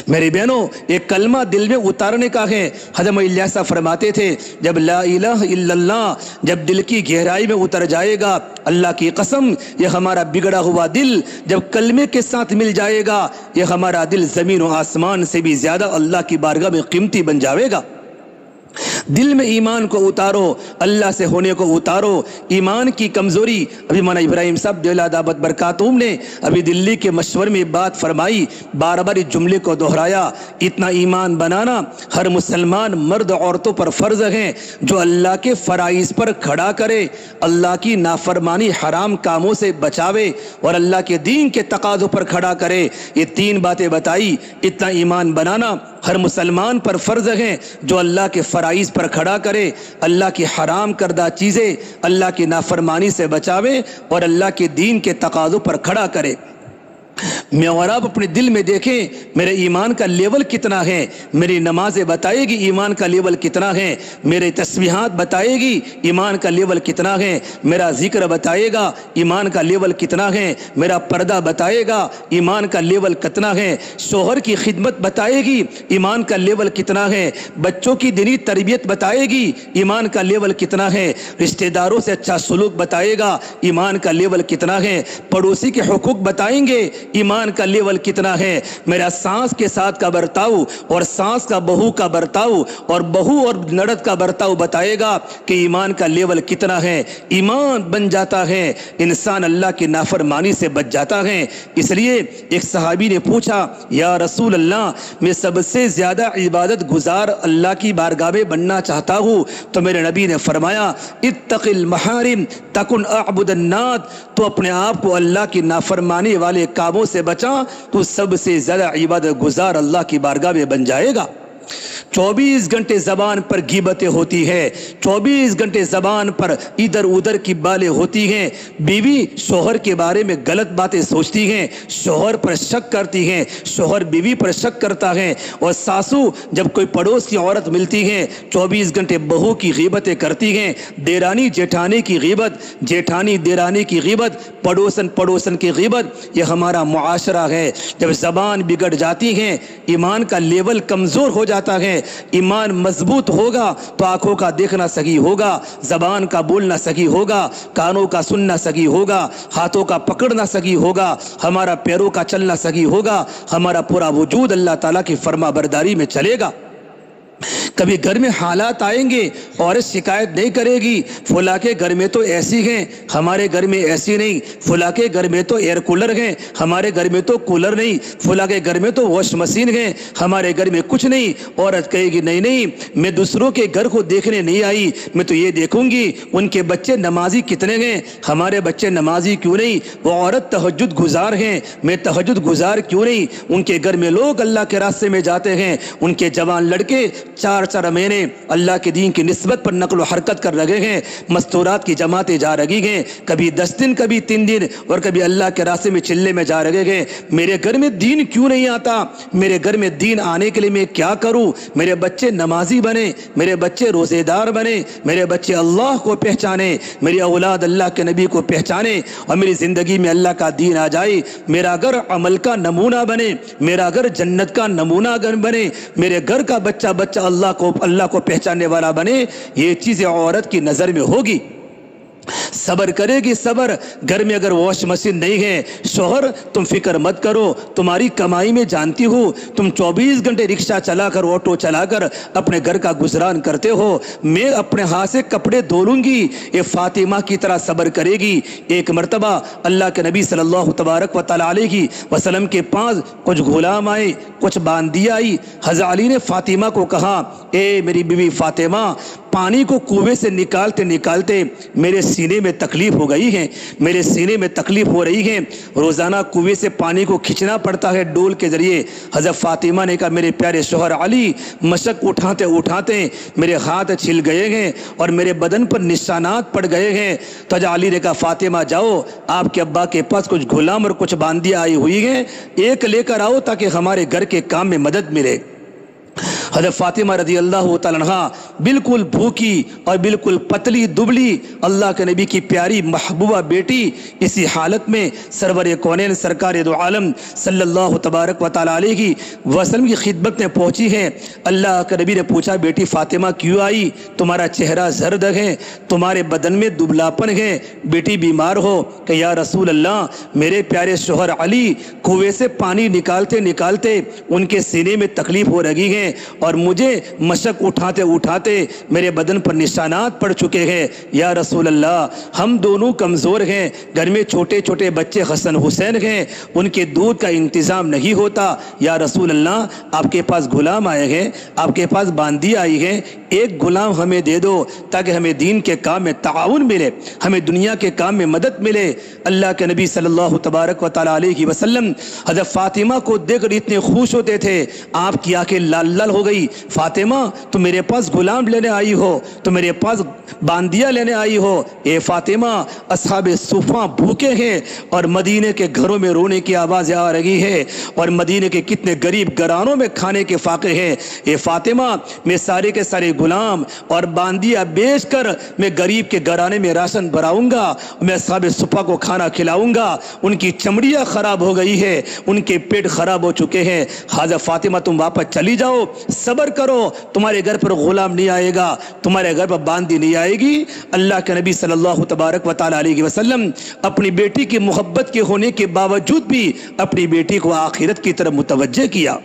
میرے بہنوں ایک کلمہ دل میں اتارنے کا ہے۔ حضرت الیاس فرماتے تھے جب لا الہ الا اللہ جب دل کی گہرائی میں اتر جائے گا، اللہ کی قسم یہ ہمارا بگڑا ہوا دل جب کلمے کے ساتھ مل جائے گا، یہ ہمارا دل زمین و آسمان سے بھی زیادہ اللہ کی بارگاہ میں قیمتی بن جائے گا۔ دل میں ایمان کو اتارو، اللہ سے ہونے کو اتارو۔ ایمان کی کمزوری، ابھی مولانا ابراہیم صاحب دلہ دعوت برکاتہم نے ابھی دلی کے مشور میں بات فرمائی، بار بار اس جملے کو دہرایا، اتنا ایمان بنانا ہر مسلمان مرد عورتوں پر فرض ہے جو اللہ کے فرائض پر کھڑا کرے، اللہ کی نافرمانی حرام کاموں سے بچاوے اور اللہ کے دین کے تقاضوں پر کھڑا کرے۔ یہ تین باتیں بتائی، اتنا ایمان بنانا ہر مسلمان پر فرض ہے جو اللہ کے فرائض پر کھڑا کرے، اللہ کی حرام کردہ چیزیں اللہ کی نافرمانی سے بچاوے اور اللہ کے دین کے تقاضوں پر کھڑا کرے۔ میں اور آپ اپنے دل میں دیکھیں میرے ایمان کا لیول کتنا ہے، میری نمازیں بتائے گی ایمان کا لیول کتنا ہے، میرے تسبیحات بتائے گی ایمان کا لیول کتنا ہے، میرا ذکر بتائے گا ایمان کا لیول کتنا ہے، میرا پردہ بتائے گا ایمان کا لیول کتنا ہے، شوہر کی خدمت بتائے گی ایمان کا لیول کتنا ہے، بچوں کی دینی تربیت بتائے گی ایمان کا لیول کتنا ہے، رشتہ داروں سے اچھا سلوک بتائے گا ایمان کا لیول کتنا ہے، پڑوسی کے حقوق بتائیں گے ایمان ایمان کا لیول کتنا ہے، میرا سانس کے ساتھ کا برتاؤ اور سانس کا بہو کا برتاؤ اور بہو اور نڑد کا برتاؤ بتائے گا کہ ایمان کا لیول کتنا ہے۔ ایمان بن جاتا ہے، انسان اللہ کی نافرمانی سے بچ جاتا ہے۔ اس لیے ایک صحابی نے پوچھا یا رسول اللہ میں سب سے زیادہ عبادت گزار اللہ کی بارگاہ میں بننا چاہتا ہوں، تو میرے نبی نے فرمایا اتق المحارم تکن اعبد الناس، تو اپنے آپ کو اللہ کی نافرمانی والے کاموں سے بچا تو سب سے زیادہ عبادت گزار اللہ کی بارگاہ میں بن جائے گا۔ 24 گھنٹے زبان پر غیبتیں ہوتی ہے، 24 گھنٹے زبان پر ادھر ادھر کی بالیں ہوتی ہیں، بیوی شوہر کے بارے میں غلط باتیں سوچتی ہیں، شوہر پر شک کرتی ہیں، شوہر بیوی پر شک کرتا ہے، اور ساسو جب کوئی پڑوس کی عورت ملتی ہیں 24 گھنٹے بہو کی غیبتیں کرتی ہیں، دیرانی جیٹھانی کی غیبت، جیٹھانی دیرانی کی غیبت، پڑوسن کی غیبت، یہ ہمارا معاشرہ ہے۔ جب زبان بگڑ جاتی ہے، ایمان کا لیول کمزور ہو جاتا ہے، ایمان مضبوط ہوگا تو آنکھوں کا دیکھنا صحیح ہوگا، زبان کا بولنا صحیح ہوگا، کانوں کا سننا صحیح ہوگا، ہاتھوں کا پکڑنا صحیح ہوگا، ہمارا پیروں کا چلنا صحیح ہوگا، ہمارا پورا وجود اللہ تعالیٰ کی فرما برداری میں چلے گا۔ کبھی گھر میں حالات آئیں گے، عورت شکایت نہیں کرے گی فلاں کے گھر میں تو ایسی ہیں، ہمارے گھر میں ایسی نہیں، فلاں کے گھر میں تو ایئر کولر ہیں، ہمارے گھر میں تو کولر نہیں، فلاں کے گھر میں تو واش مشین ہیں، ہمارے گھر میں کچھ نہیں۔ عورت کہے گی نہیں نہیں، میں دوسروں کے گھر کو دیکھنے نہیں آئی، میں تو یہ دیکھوں گی ان کے بچے نمازی کتنے ہیں، ہمارے بچے نمازی کیوں نہیں، وہ عورت تہجد گزار ہیں، میں تہجد گزار کیوں نہیں، ان کے گھر میں لوگ اللہ کے راستے میں جاتے ہیں، ان کے جوان لڑکے 4 مہینے اللہ کے دین کی نسبت پر نقل و حرکت کر رہے ہیں، مستورات کی جماعتیں جا رہی ہیں، کبھی 10 دن کبھی 3 دن اور کبھی اللہ کے راستے میں چلے میں جا رہے ہیں۔ میرے گھر میں دین کیوں نہیں آتا، میرے گھر میں دین آنے کے لیے میں کیا کروں، میرے بچے نمازی بنے، میرے بچے روزے دار بنے، میرے بچے اللہ کو پہچانے، میری اولاد اللہ کے نبی کو پہچانے، اور میری زندگی میں اللہ کا دین آ جائے، میرا گھر عمل کا نمونہ بنے، میرا گھر جنت کا نمونہ بنے، میرے گھر کا بچہ اللہ کو پہچاننے والا بنے۔ یہ چیزیں عورت کی نظر میں ہوگی، صبر کرے گی، صبر۔ گھر میں اگر واش مشین نہیں ہے، شوہر تم فکر مت کرو، تمہاری کمائی میں جانتی ہو، تم 24 گھنٹے رکشہ چلا کر آٹو چلا کر اپنے گھر کا گزران کرتے ہو، میں اپنے ہاتھ سے کپڑے دھو لوں گی، یہ فاطمہ کی طرح صبر کرے گی۔ ایک مرتبہ اللہ کے نبی صلی اللہ تبارک و تعالی علیہ وسلم کے پاس کچھ غلام آئے، کچھ باندی آئی۔ حضرت علی نے فاطمہ کو کہا اے میری بیوی فاطمہ، پانی کو کنویں سے نکالتے نکالتے میرے سینے میں تکلیف ہو گئی ہے، میرے سینے میں تکلیف ہو رہی ہے، روزانہ کنویں سے پانی کو کھینچنا پڑتا ہے ڈول کے ذریعے۔ حضرت فاطمہ نے کہا میرے پیارے شوہر علی، مشق اٹھاتے اٹھاتے میرے ہاتھ چھل گئے ہیں اور میرے بدن پر نشانات پڑ گئے ہیں۔ تو حضرت علی نے کہا فاطمہ جاؤ، آپ کے ابا کے پاس کچھ غلام اور کچھ باندیاں آئی ہوئی ہیں، ایک لے کر آؤ تاکہ ہمارے گھر کے کام میں مدد ملے۔ حضرت فاطمہ رضی اللہ تعالیٰ عنہا بالکل بھوکی اور بالکل پتلی دبلی اللہ کے نبی کی پیاری محبوبہ بیٹی اسی حالت میں سرور کونین سرکار دو عالم صلی اللہ تبارک و تعالیٰ علیہ وسلم کی خدمت میں پہنچی ہے۔ اللہ کے نبی نے پوچھا بیٹی فاطمہ کیوں آئی، تمہارا چہرہ زرد ہے، تمہارے بدن میں دبلاپن ہے، بیٹی بیمار ہو؟ کہ یا رسول اللہ میرے پیارے شوہر علی کنویں سے پانی نکالتے نکالتے ان کے سینے میں تکلیف ہو رہی ہے اور مجھے مشق اٹھاتے اٹھاتے میرے بدن پر نشانات پڑ چکے ہیں۔ یا رسول اللہ ہم دونوں کمزور ہیں، گھر میں چھوٹے چھوٹے بچے حسن حسین ہیں، ان کے دودھ کا انتظام نہیں ہوتا۔ یا رسول اللہ آپ کے پاس غلام آئے ہیں، آپ کے پاس باندی آئی ہیں، ایک غلام ہمیں دے دو تاکہ ہمیں دین کے کام میں تعاون ملے، ہمیں دنیا کے کام میں مدد ملے۔ اللہ کے نبی صلی اللہ تبارک و تعالیٰ علیہ وسلم حضرت فاطمہ کو دیکھ کر اتنے خوش ہوتے تھے، آپ کی آنکھیں لال لال ہو گئی۔ فاطمہ تو میرے پاس غلام لینے آئی ہو، تو میرے پاس باندیاں لینے آئی ہو؟ اے فاطمہ اصحاب صفہ بھوکے ہیں اور مدینے کے گھروں میں رونے کی آوازیں آ رہی ہے، اور مدینے کے کتنے غریب گھرانوں میں کھانے کے فاقے ہیں۔ اے فاطمہ میں سارے کے سارے غلام اور باندیاں بیچ کر میں غریب کے گھرانے میں راشن بھراؤں گا، میں اصحاب صفہ کو کھانا کھلاؤں گا، ان کی چمڑیاں خراب ہو گئی ہے، ان کے پیٹ خراب ہو چکے ہیں۔ حضرت فاطمہ تم واپس چلی جاؤ، صبر کرو، تمہارے گھر پر غلام نہیں آئے گا، تمہارے گھر پر باندی نہیں آئے گی۔ اللہ کے نبی صلی اللہ تبارک و تعالی علیہ وسلم اپنی بیٹی کی محبت کے ہونے کے باوجود بھی اپنی بیٹی کو آخرت کی طرف متوجہ کیا۔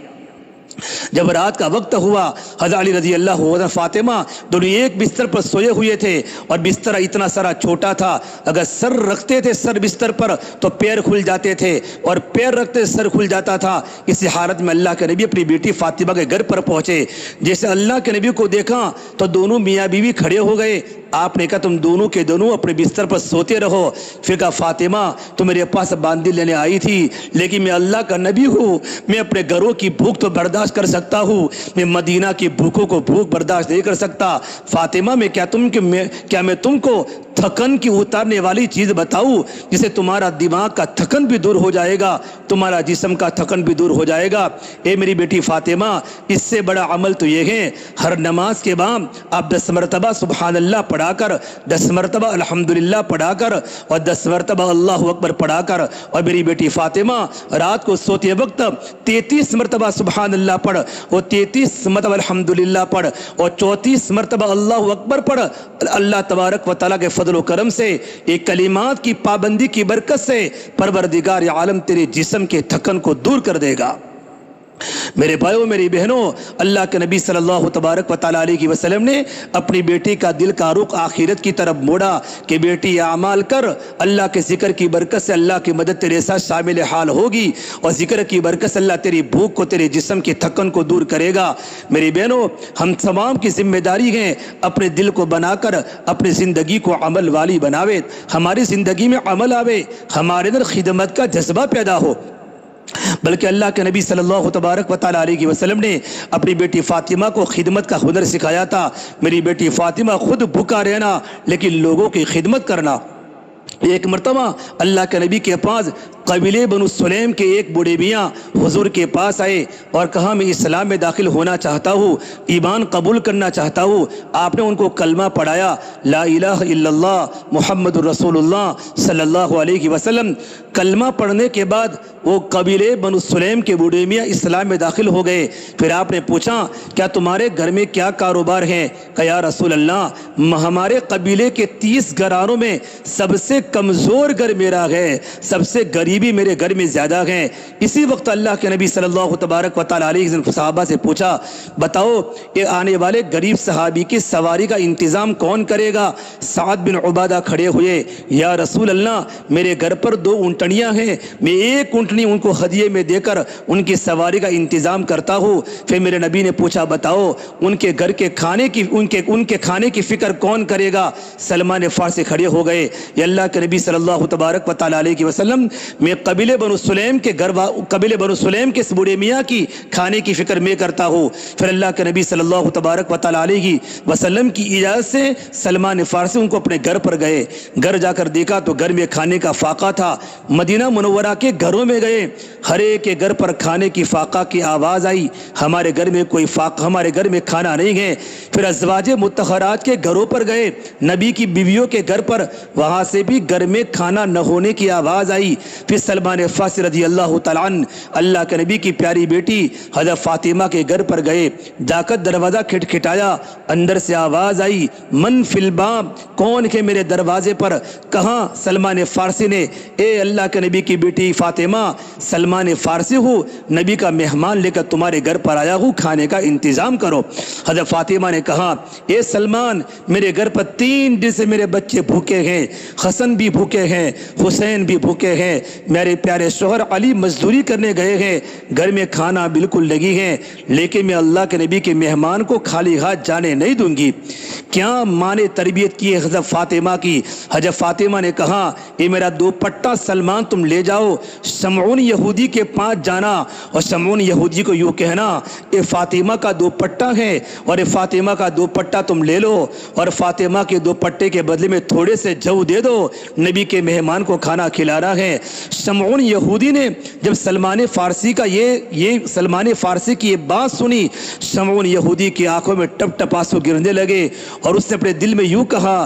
جب رات کا وقت ہوا، حضرت علی رضی اللہ عنہ فاطمہ دونوں ایک بستر پر سوئے ہوئے تھے، اور بستر اتنا سارا چھوٹا تھا، اگر سر رکھتے تھے سر بستر پر تو پیر کھل جاتے تھے، اور پیر رکھتے سر کھل جاتا تھا۔ اسی حالت میں اللہ کے نبی اپنی بیٹی فاطمہ کے گھر پر پہنچے۔ جیسے اللہ کے نبی کو دیکھا تو دونوں میاں بیوی کھڑے ہو گئے۔ آپ نے کہا تم دونوں کے دونوں اپنے بستر پر سوتے رہو۔ پھر کہا فاطمہ تو میرے پاس باندی لینے آئی تھی، لیکن میں اللہ کا نبی ہوں، میں اپنے گھروں کی بھوک تو برداشت کر سکتا ہوں، میں مدینہ کی بھوکوں کو بھوک برداشت نہیں کر سکتا۔ فاطمہ کیا میں تم کو تھکن کی اتارنے والی چیز بتاؤں جسے تمہارا دماغ کا تھکن بھی دور ہو جائے گا، تمہارا جسم کا تھکن بھی دور ہو جائے گا؟ اے میری بیٹی فاطمہ، اس سے بڑا عمل تو یہ ہے، ہر نماز کے بعد آپ 10 مرتبہ سبحان اللہ پڑھا کر، 10 مرتبہ الحمدللہ پڑھا کر، اور 10 مرتبہ اللہ اکبر پڑھا کر، اور میری بیٹی فاطمہ رات کو سوتے وقت 33 مرتبہ سبحان اللہ پڑھ، اور 33 مرتبہ الحمدللہ پڑھ، اور 34 مرتبہ اللہ اکبر پڑھ۔ اللہ تبارک و تعالیٰ کے فضل و کرم سے، ایک کلمات کی پابندی کی برکت سے پروردگار عالم تیرے جسم کے تھکن کو دور کر دے گا۔ میرے بھائیوں میری بہنوں، اللہ کے نبی صلی اللہ تبارک و تعالیٰ علیہ وسلم نے اپنی بیٹی کا دل کا رخ آخرت کی طرف موڑا کہ بیٹی اعمال کر، اللہ کے ذکر کی برکت سے اللہ کی مدد تیرے ساتھ شامل حال ہوگی، اور ذکر کی برکت سے اللہ تیری بھوک کو، تیرے جسم کی تھکن کو دور کرے گا۔ میری بہنوں، ہم تمام کی ذمہ داری ہے اپنے دل کو بنا کر اپنی زندگی کو عمل والی بناوے، ہماری زندگی میں عمل آوے، ہمارے اندر خدمت کا جذبہ پیدا ہو۔ بلکہ اللہ کے نبی صلی اللہ تبارک و تعالیٰ علیہ وسلم نے اپنی بیٹی فاطمہ کو خدمت کا ہنر سکھایا تھا۔ میری بیٹی فاطمہ خود بھوکا رہنا لیکن لوگوں کی خدمت کرنا۔ ایک مرتبہ اللہ کے نبی کے پاس قبیلے بنو سلیم کے ایک بوڑھے میاں حضور کے پاس آئے اور کہا میں اسلام میں داخل ہونا چاہتا ہوں، ایمان قبول کرنا چاہتا ہوں۔ آپ نے ان کو کلمہ پڑھایا، لا الہ الا اللہ محمد الرسول اللہ صلی اللہ علیہ وسلم۔ کلمہ پڑھنے کے بعد وہ قبیلے بنو سلیم کے بوڑھے میاں اسلام میں داخل ہو گئے۔ پھر آپ نے پوچھا کیا تمہارے گھر میں کیا کاروبار ہے؟ کہ یا رسول اللہ ہمارے قبیلے کے 30 گھرانوں میں سب سے کمزور گھر میرا ہے، سب سے غریبی میرے گھر میں زیادہ ہے۔ اسی وقت اللہ کے نبی صلی اللہ تبارک و تعالیٰ علیہ وسلم صحابہ سے پوچھا بتاؤ یہ آنے والے غریب صحابی کی سواری کا انتظام کون کرے گا؟ سعد بن عبادہ کھڑے ہوئے، یا رسول اللہ میرے گھر پر 2 اونٹنیاں ہیں، میں ایک اونٹنی ان کو ہدیے میں دے کر ان کی سواری کا انتظام کرتا ہوں۔ پھر میرے نبی نے پوچھا بتاؤ ان کے گھر کے کھانے کی ان کے کھانے کی فکر کون کرے گا؟ سلمان فارسی کھڑے ہو گئے، یا اللہ کے نبی صلی اللہ تبارک و تعالیٰ علیہ وسلم میں قبیلے بنو سلیم کے اس بوڑھے میاں کی کھانے کی فکر میں کرتا ہوں۔ پھر اللہ کے نبی صلی اللہ تبارک و تعالیٰ علیہ وسلم کی اجازت سے سلمان فارسی ان کو اپنے گھر پر گئے۔ گھر جا کر دیکھا تو گھر میں کھانے کا فاقہ تھا۔ مدینہ منورہ کے گھروں میں گئے، ہر ایک کے گھر پر کھانے کی فاقہ کی آواز آئی، ہمارے گھر میں کوئی فاقہ، ہمارے گھر میں کھانا نہیں ہے۔ پھر ازواج مطہرات کے گھروں پر گئے، نبی کی بیویوں کے گھر پر، وہاں سے بھی گھر میں کھانا نہ ہونے کی آواز آئی۔ پھر سلمان فارسی رضی اللہ تعالیٰ عنہ اللہ کے نبی کی پیاری بیٹی حضرت فاطمہ کے گھر پر گئے، جا کر دروازہ کھٹکھٹایا، اندر سے آواز آئی من فی الباب، کون ہے میرے دروازے پر؟ کہاں؟ سلمان فارسی نے، اے اللہ کے نبی کی بیٹی فاطمہ سلمان فارسی ہوں، نبی کا مہمان لے کر تمہارے گھر پر آیا ہوں، کھانے کا انتظام کرو۔ حضرت فاطمہ نے کہا اے سلمان میرے گھر پر 3 دن سے میرے بچے بھوکے ہیں، حسن بھی بھوکے ہیں، حسین بھی بھوکے ہیں، میرے پیارے شوہر علی مزدوری کرنے گئے ہیں، گھر میں کھانا بالکل لگی ہے، لیکن میں اللہ کے نبی کے مہمان کو خالی ہاتھ جانے نہیں دوں گی۔ کیا ماں نے تربیت کی ہے حضرت فاطمہ کی؟ حضرت فاطمہ نے کہا یہ میرا دوپٹہ سلمان تم لے جاؤ، شمعون یہودی کے پاس جانا اور شمعون یہودی کو یوں کہنا یہ فاطمہ کا دوپٹہ ہے اور یہ فاطمہ کا دوپٹہ تم لے لو، اور فاطمہ کے دوپٹے کے بدلے میں تھوڑے سے جو دے دو، نبی کے مہمان کو کھانا کھلانا ہے۔ شمعون یہودی نے جب سلمان فارسی کا یہ سلمان فارسی کی یہ بات سنی، شمعون یہودی کی آنکھوں میں ٹپ ٹپ آنسو گرنے لگے اور اس نے اپنے دل میں یوں کہا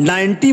90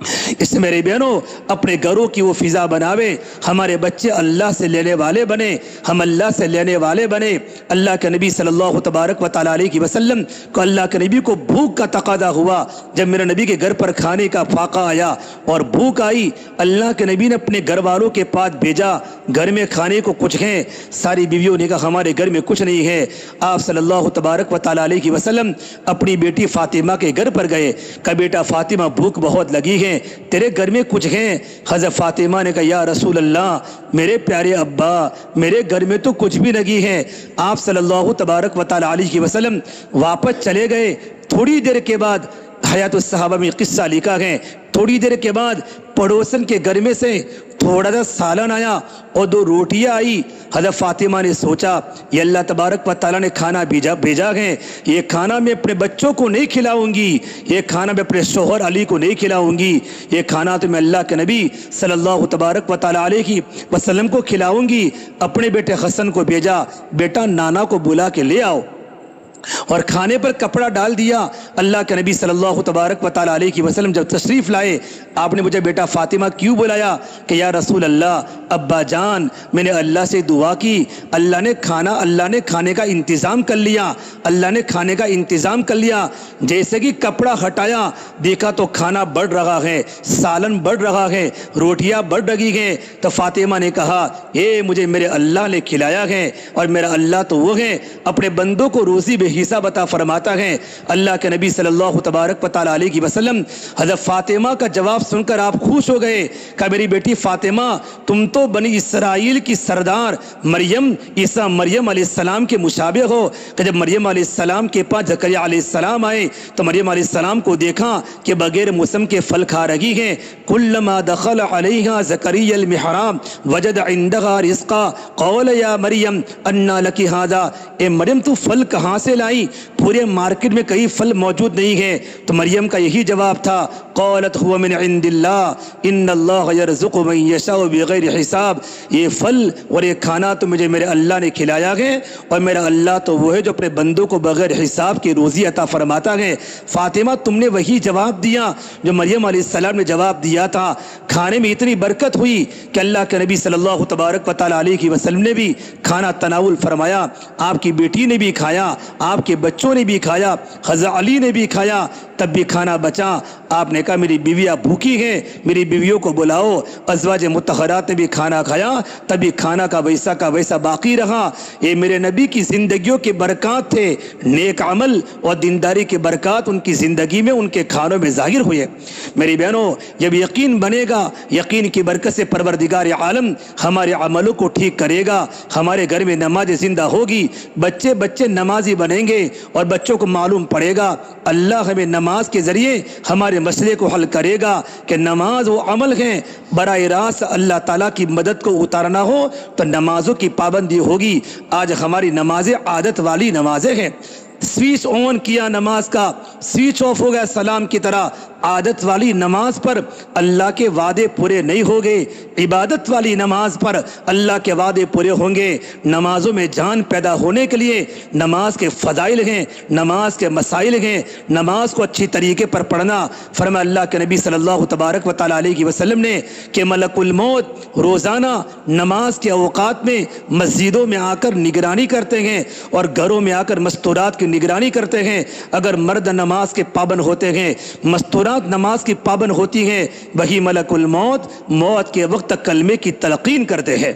اس سے میرے بہنوں اپنے گھروں کی وہ فضا بناوے، ہمارے بچے اللہ سے لینے والے بنے، ہم اللہ سے لینے والے بنے۔ اللہ کے نبی صلی اللہ تبارک و تعالیٰ علیہ وسلم کو اللہ کے نبی کو بھوک کا تقاضا ہوا، جب میرے نبی کے گھر پر کھانے کا فاقہ آیا اور بھوک آئی، اللہ کے نبی نے اپنے گھر والوں کے پاس بھیجا گھر میں کھانے کو کچھ ہے۔ ساری بیویوں نے کہا ہمارے گھر میں کچھ نہیں ہے۔ آپ صلی اللہ تبارک و تعالیٰ علیہ وسلم اپنی بیٹی فاطمہ کے گھر پر گئے، کہا بیٹا فاطمہ بھوک بہت لگی ہے، تیرے گھر میں کچھ ہیں؟ حضرت فاطمہ نے کہا یا رسول اللہ میرے پیارے ابا میرے گھر میں تو کچھ بھی نہیں ہے۔ آپ صلی اللہ تبارک و تعالیٰ علیہ وسلم واپس چلے گئے۔ تھوڑی دیر کے بعد حیات الصحابہ میں قصہ لکھا ہے، تھوڑی دیر کے بعد پڑوسن کے گھر میں سے تھوڑا سا سالن آیا اور 2 روٹیاں آئی۔ حضرت فاطمہ نے سوچا یہ اللہ تبارک و تعالیٰ نے کھانا بھیجا ہے، یہ کھانا میں اپنے بچوں کو نہیں کھلاؤں گی، یہ کھانا میں اپنے شوہر علی کو نہیں کھلاؤں گی، یہ کھانا تو میں اللہ کے نبی صلی اللہ تبارک و تعالیٰ علیہ وسلم کو کھلاؤں گی۔ اپنے بیٹے حسن کو بھیجا، بیٹا نانا کو بلا کے لے آؤ، اور کھانے پر کپڑا ڈال دیا۔ اللہ کے نبی صلی اللہ تبارک و تعالیٰ علیہ وسلم جب تشریف لائے، آپ نے مجھے بیٹا فاطمہ کیوں بلایا؟ کہ یا رسول اللہ ابا جان میں نے اللہ سے دعا کی، اللہ نے کھانے کا انتظام کر لیا، اللہ نے کھانے کا انتظام کر لیا۔ جیسے کہ کپڑا ہٹایا دیکھا تو کھانا بڑھ رہا ہے، سالن بڑھ رہا ہے، روٹیاں بڑھ رہی ہیں۔ تو فاطمہ نے کہا اے مجھے میرے اللہ نے کھلایا ہے، اور میرا اللہ تو وہ ہے اپنے بندوں کو روزی بے حساب عطا فرماتا ہے۔ اللہ کے نبی صلی اللہ تبارک و تعالیٰ علیہ وسلم حضرت فاطمہ کا جواب سن کر آپ خوش ہو گئے، کہا میری بیٹی فاطمہ تم تو بنی اسرائیل کی سردار مریم مریم علیہ السلام کے مشابہ ہو۔ کہ جب مریم علیہ السلام کے پاس زکریا علیہ السلام آئے تو مریم علیہ السلام کو دیکھا کہ بغیر موسم کے پھل کھا رہی ہیں۔ کلما دخل علیہا زکریا المحراب وجد عندها رزقا قال یا مریم انا لکی ھذا، اے مریم تو پھل کہاں سے لائی؟ پورے مارکیٹ میں کئی پھل موجود نہیں ہے۔ تو مریم کا یہی جواب تھا، قالت هو من عند اللہ ان اللہ یرزق من یشاء بغیر حساب، یہ پھل اور یہ کھانا تو مجھے میرے اللہ نے کھلایا ہے، اور میرا اللہ تو وہ ہے جو اپنے بندوں کو بغیر حساب کی روزی عطا فرماتا ہے۔ فاطمہ تم نے وہی جواب دیا جو مریم علیہ السلام نے جواب دیا تھا۔ کھانے میں اتنی برکت ہوئی کہ اللہ کے نبی صلی اللہ تبارک و تعالیٰ علیہ وسلم نے بھی کھانا تناول فرمایا، آپ کی بیٹی نے بھی کھایا، آپ کے بچوں نے بھی کھایا، حضرت علی نے بھی کھایا، تب بھی کھانا بچا۔ آپ نے کہا میری بیویاں بھوکی ہیں، میری بیویوں کو بلاؤ۔ ازواج مطہرات نے بھی کھانا کھایا، تبھی کھانا کا ویسا باقی رہا۔ یہ میرے نبی کی زندگیوں کے برکات تھے، نیک عمل اور دینداری کے برکات ان کی زندگی میں ان کے کھانوں میں ظاہر ہوئے۔ میری بہنوں جب یقین بنے گا، یقین کی برکت سے پروردگار عالم ہمارے عملوں کو ٹھیک کرے گا، ہمارے گھر میں نماز زندہ ہوگی، بچے نمازی بنیں گے، اور بچوں کو معلوم پڑے گا اللہ ہمیں نماز کے ذریعے ہمارے مسئلے کو حل کرے گا، کہ نماز وہ عمل ہے براہ راست اللہ تعالیٰ کی مدد کو اتارنا ہو تو نمازوں کی پابندی ہوگی۔ آج ہماری نمازیں عادت والی نمازیں ہیں، سوئچ آن کیا نماز کا، سوئچ آف ہو گیا سلام کی طرح۔ عادت والی نماز پر اللہ کے وعدے پورے نہیں ہو گئے، عبادت والی نماز پر اللہ کے وعدے پورے ہوں گے۔ نمازوں میں جان پیدا ہونے کے لیے نماز کے فضائل ہیں، نماز کے مسائل ہیں، نماز کو اچھی طریقے پر پڑھنا۔ فرمایا اللہ کے نبی صلی اللہ تبارک و تعالیٰ علیہ وسلم نے کہ ملک الموت روزانہ نماز کے اوقات میں مسجدوں میں آ کر نگرانی کرتے ہیں، اور گھروں میں آ کر مستورات کی نگرانی کرتے ہیں۔ اگر مرد نماز کے پابند ہوتے ہیں، مستورات نماز کی پابند ہوتی ہیں، وہی ملک الموت موت کے وقت کلمے کی تلقین کرتے ہیں۔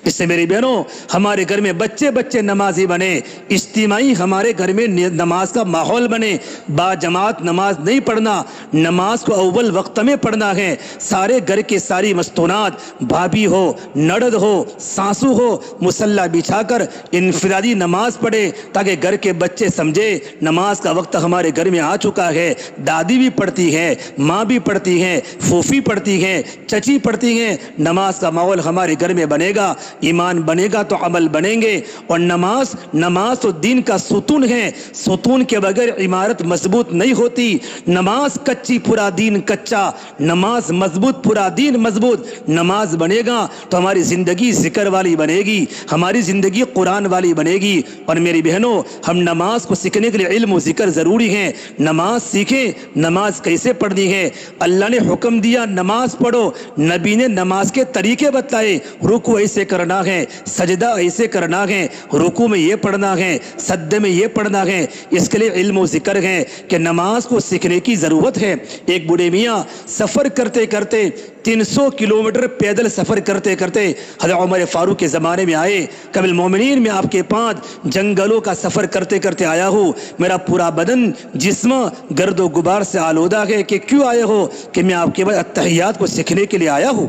اس سے میری بہنوں ہمارے گھر میں بچے نمازی بنے، اجتماعی ہمارے گھر میں نماز کا ماحول بنے۔ با جماعت نماز نہیں پڑھنا، نماز کو اول وقت میں پڑھنا ہے۔ سارے گھر کے ساری مستونات، بھابھی ہو، نڑد ہو، ساسو ہو، مصلی بچھا کر انفرادی نماز پڑھے، تاکہ گھر کے بچے سمجھے نماز کا وقت ہمارے گھر میں آ چکا ہے۔ دادی بھی پڑھتی ہے، ماں بھی پڑھتی ہے، پھوپھی پڑھتی ہے، چچی پڑھتی ہیں، نماز کا ماحول ہمارے گھر میں بنے گا۔ گا، ایمان بنے گا تو عمل بنیں گے۔ اور نماز تو دین کا ستون ہے، ستون کے بغیر عمارت مضبوط نہیں ہوتی۔ نماز کچی پورا دین کچا، نماز مضبوط پورا دین مضبوط۔ نماز بنے گا تو ہماری زندگی ذکر والی بنے گی، ہماری زندگی قرآن والی بنے گی۔ اور میری بہنوں، ہم نماز کو سیکھنے کے لیے علم و ذکر ضروری ہے۔ نماز سیکھیں، نماز کیسے پڑھنی ہے۔ اللہ نے حکم دیا نماز پڑھو، نبی نے نماز کے طریقے بتائے، رکوع ایسے کرنا ہے، سجدہ ایسے کرنا ہے، رکوع میں یہ پڑھنا ہے، سجدے میں یہ پڑھنا ہے۔ اس کے لیے علم و ذکر ہے کہ نماز کو سیکھنے کی ضرورت ہے۔ ایک بوڑھے میاں سفر کرتے کرتے 300 کلومیٹر پیدل سفر کرتے کرتے حضرت عمر فاروق کے زمانے میں آئے، قبل مومنین میں آپ کے پاس جنگلوں کا سفر کرتے کرتے آیا ہوں، میرا پورا بدن جسم گرد و غبار سے آلودہ ہے۔ کہ کیوں آئے ہو؟ کہ میں آپ کے بعد اتحیات کو سیکھنے کے لیے آیا ہوں۔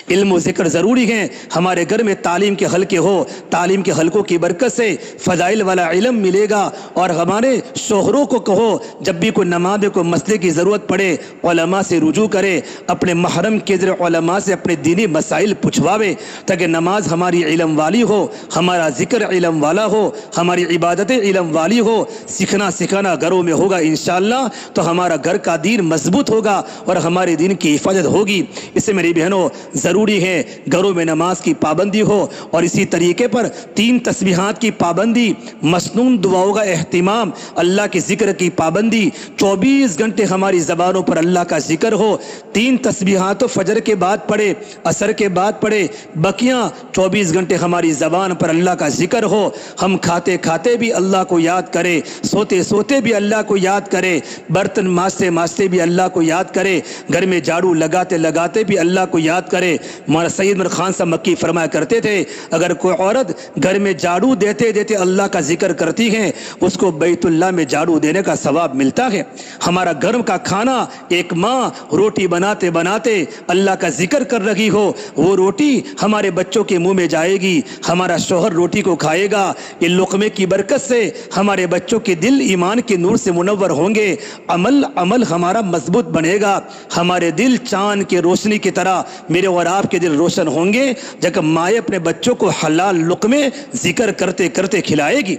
علم و ذکر ضروری ہے۔ ہمارے گھر میں تعلیم کے حلقے ہو، تعلیم کے حلقوں کی برکت سے فضائل والا علم ملے گا۔ اور ہمارے شوہروں کو کہو جب بھی کوئی نماز میں کوئی مسئلے کی ضرورت پڑے علماء سے رجوع کرے، اپنے محرم کے ذریعے علماء سے اپنے دینی مسائل پوچھواوے، تاکہ نماز ہماری علم والی ہو، ہمارا ذکر علم والا ہو، ہماری عبادتیں علم والی ہو۔ سیکھنا سکھانا گھروں میں ہوگا انشاءاللہ تو ہمارا گھر کا دین مضبوط ہوگا اور ہمارے دین کی حفاظت ہوگی۔ اس سے میری بہنوں ضروری ہے گھروں میں نماز کی پابندی ہو، اور اسی طریقے پر 3 تسبیحات کی پابندی، مسنون دعاؤں کا اہتمام، اللہ کے ذکر کی پابندی، 24 گھنٹے ہماری زبانوں پر اللہ کا ذکر ہو۔ 3 تسبیحات تو فجر کے بعد پڑھے، عصر کے بعد پڑھے، بقیہ 24 گھنٹے ہماری زبان پر اللہ کا ذکر ہو۔ ہم کھاتے کھاتے بھی اللہ کو یاد کرے، سوتے سوتے بھی اللہ کو یاد کرے، برتن مانجتے مانجتے بھی اللہ کو یاد کرے، گھر میں جھاڑو لگاتے لگاتے بھی اللہ کو یاد کرے۔ مولانا سید عمر خان صاحب مکی فرمایا کرتے تھے، اگر کوئی عورت گھر میں جھاڑو دیتے دیتے اللہ کا ذکر کرتی ہے، اس کو بیت اللہ میں جھاڑو دینے کا ثواب ملتا ہے۔ ہمارا گھر کا کھانا، ایک ماں روٹی بناتے بناتے اللہ کا ذکر کر رہی ہو، وہ روٹی ہمارے بچوں کے منہ میں جائے گی، ہمارا شوہر روٹی کو کھائے گا، یہ لقمے کی برکت سے ہمارے بچوں کے دل ایمان کے نور سے منور ہوں گے، عمل ہمارا مضبوط بنے گا، ہمارے دل چاند کے روشنی کی طرح میرے اور آپ کے دل روشن ہوں گے جب مائیں اپنے بچوں کو حلال لقمے ذکر کرتے کرتے کھلائے گی۔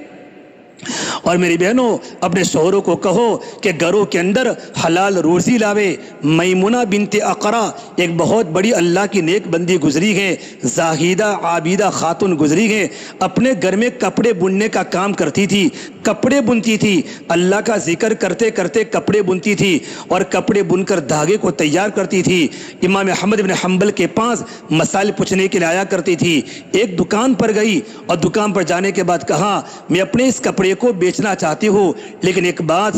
اور میری بہنوں، اپنے شوہروں کو کہو کہ گھروں کے اندر حلال روزی لاوے۔ میمونہ بنت اقرا ایک بہت بڑی اللہ کی نیک بندی گزری ہے، زاہدہ عابدہ خاتون گزری ہے، اپنے گھر میں کپڑے بننے کا کام کرتی تھی، کپڑے بنتی تھی، اللہ کا ذکر کرتے کرتے کپڑے بنتی تھی، اور کپڑے بن کر دھاگے کو تیار کرتی تھی۔ امام احمد بن حنبل کے پاس مسائل پوچھنے کے لیے آیا کرتی تھی۔ ایک دکان پر گئی اور دکان پر جانے کے بعد کہا، میں اپنے اس کپڑے کو بیچنا چاہتی ہوں، لیکن ایک بات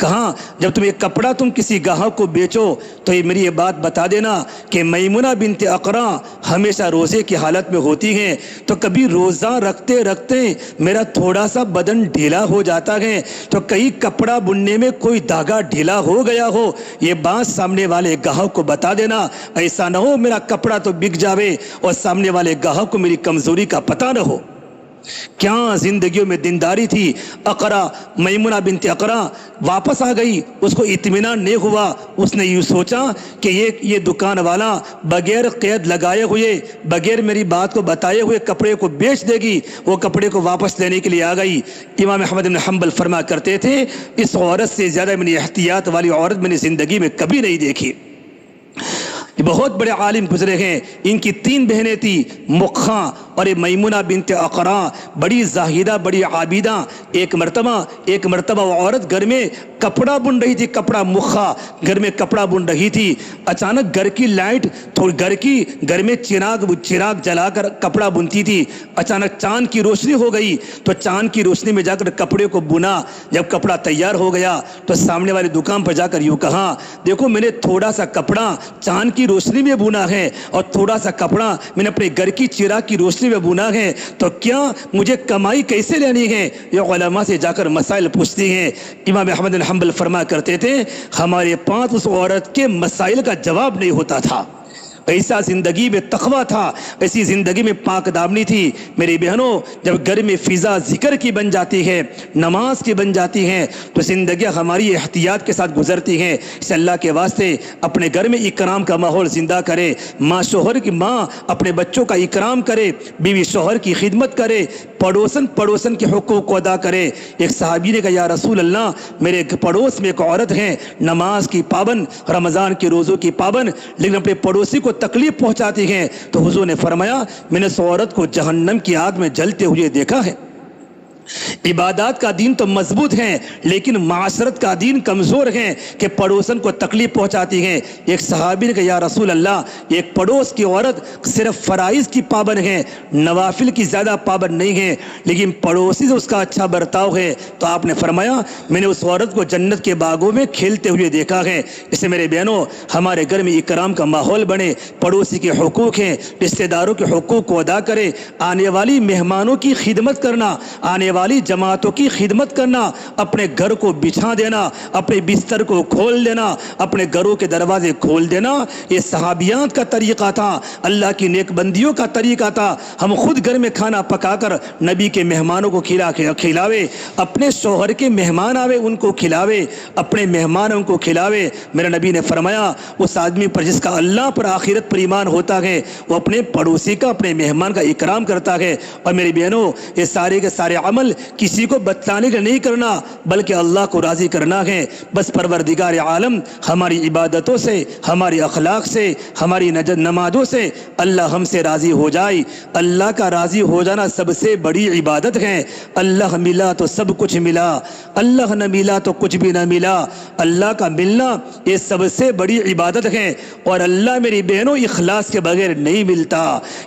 کہاں، جب تم یہ کپڑا تم کسی گاہک کو بیچو تو یہ میری یہ بات بتا دینا کہ میمونہ بنت اقرا ہمیشہ روزے کی حالت میں ہوتی ہیں، تو کبھی روزہ رکھتے رکھتے میرا تھوڑا سا بدن ڈھیلا ہو جاتا ہے، تو کہیں کپڑا بننے میں کوئی دھاگا ڈھیلا ہو گیا ہو، یہ بات سامنے والے گاہک کو بتا دینا، ایسا نہ ہو میرا کپڑا تو بک جاوے اور سامنے والے گاہک کو میری کمزوری کا پتہ نہ ہو۔ کیا زندگیوں میں دینداری تھی۔ اقرا، میمونہ بنت اقرا واپس آ گئی، اس کو اطمینان نہیں ہوا، اس نے یوں سوچا کہ یہ دکان والا بغیر قید لگائے ہوئے، بغیر میری بات کو بتائے ہوئے کپڑے کو بیچ دے گی۔ وہ کپڑے کو واپس لینے کے لیے آ گئی۔ امام احمد بن حنبل فرما کرتے تھے، اس عورت سے زیادہ میں نے احتیاط والی عورت میں نے زندگی میں کبھی نہیں دیکھی۔ بہت بڑے عالم گزرے ہیں، ان کی 3 بہنیں تھی، مکھاں اور میمونہ بنت اقرا، بڑی زاہدہ بڑی عابدہ۔ ایک مرتبہ وہ عورت گھر میں کپڑا بن رہی تھی، کپڑا مکھا گھر میں کپڑا بن رہی تھی، اچانک گھر کی لائٹ گھر میں چراغ جلا کر کپڑا بنتی تھی، اچانک چاند کی روشنی ہو گئی، تو چاند کی روشنی میں جا کر کپڑے کو بنا۔ جب کپڑا تیار ہو گیا تو سامنے والی دکان پر جا کر یوں کہا، دیکھو میں نے تھوڑا سا کپڑا چاند کی روشنی میں بنا ہے اور تھوڑا سا کپڑا میں نے اپنے گھر کی چراغ کی روشنی میں بنا ہے، تو کیا مجھے کمائی کیسے لینی ہے؟ یہ علماء سے جا کر مسائل پوچھتی ہیں۔ امام احمد بن حنبل فرما کرتے تھے، ہمارے پاس اس عورت کے مسائل کا جواب نہیں ہوتا تھا، ایسا زندگی میں تقویٰ تھا, ایسی زندگی میں پاک دامنی تھی. میری بہنوں, جب گھر میں فضا ذکر کی بن جاتی ہے, نماز کی بن جاتی ہیں, تو زندگیاں ہماری احتیاط کے ساتھ گزرتی ہیں. اس اللہ کے واسطے اپنے گھر میں اکرام کا ماحول زندہ کرے. ماں اپنے بچوں کا اکرام کرے, بیوی شوہر کی خدمت کرے, پڑوسن کے حقوق کو ادا کرے. ایک صحابی نے کہا, یا رسول اللہ, میرے پڑوس میں ایک عورت ہے, نماز کی پابند, رمضان کے روزوں کی پابند, لیکن اپنے پڑوسی کو تکلیف پہنچاتی ہیں. تو حضور نے فرمایا, میں نے اس عورت کو جہنم کی آگ میں جلتے ہوئے دیکھا ہے. عبادات کا دین تو مضبوط ہے, لیکن معاشرت کا دین کمزور ہے کہ پڑوسن کو تکلیف پہنچاتی ہیں. ایک صحابی نے کہا, یا رسول اللہ, ایک پڑوس کی عورت صرف فرائض کی پابند ہے, نوافل کی زیادہ پابند نہیں ہے, لیکن پڑوسی سے اس کا اچھا برتاؤ ہے. تو آپ نے فرمایا, میں نے اس عورت کو جنت کے باغوں میں کھیلتے ہوئے دیکھا ہے. اس سے میرے بہنوں, ہمارے گھر میں اکرام کا ماحول بنے, پڑوسی کے حقوق ہیں, رشتہ داروں کے حقوق کو ادا کرے, آنے والی مہمانوں کی خدمت کرنا, آنے والی جماعتوں کی خدمت کرنا, اپنے گھر کو بچھا دینا, اپنے بستر کو کھول دینا, اپنے گھروں کے دروازے کھول دینا, یہ صحابیات کا طریقہ تھا, اللہ کی نیک بندیوں کا طریقہ تھا. ہم خود گھر میں کھانا پکا کر نبی کے مہمانوں کو کھلاوے, اپنے شوہر کے مہمان آوے ان کو کھلاوے, اپنے مہمان ان کو کھلاوے. میرے نبی نے فرمایا, اس آدمی پر جس کا اللہ پر آخرت پر ایمان ہوتا ہے, وہ اپنے پڑوسی کا, اپنے مہمان کا اکرام کرتا ہے. اور میری بہنوں, یہ سارے کے سارے عمل کسی کو بتانے کا نہیں کرنا, بلکہ اللہ کو راضی کرنا ہے. بس پروردگار عالم ہماری عبادتوں سے, ہماری اخلاق سے, ہماری نمازوں سے اللہ ہم سے راضی ہو جائے. اللہ کا راضی ہو جانا سب سے بڑی عبادت ہے. اللہ ملا تو سب کچھ ملا, اللہ نہ ملا تو کچھ بھی نہ ملا. اللہ کا ملنا یہ سب سے بڑی عبادت ہے. اور اللہ میری بہنوں اخلاص کے بغیر نہیں ملتا,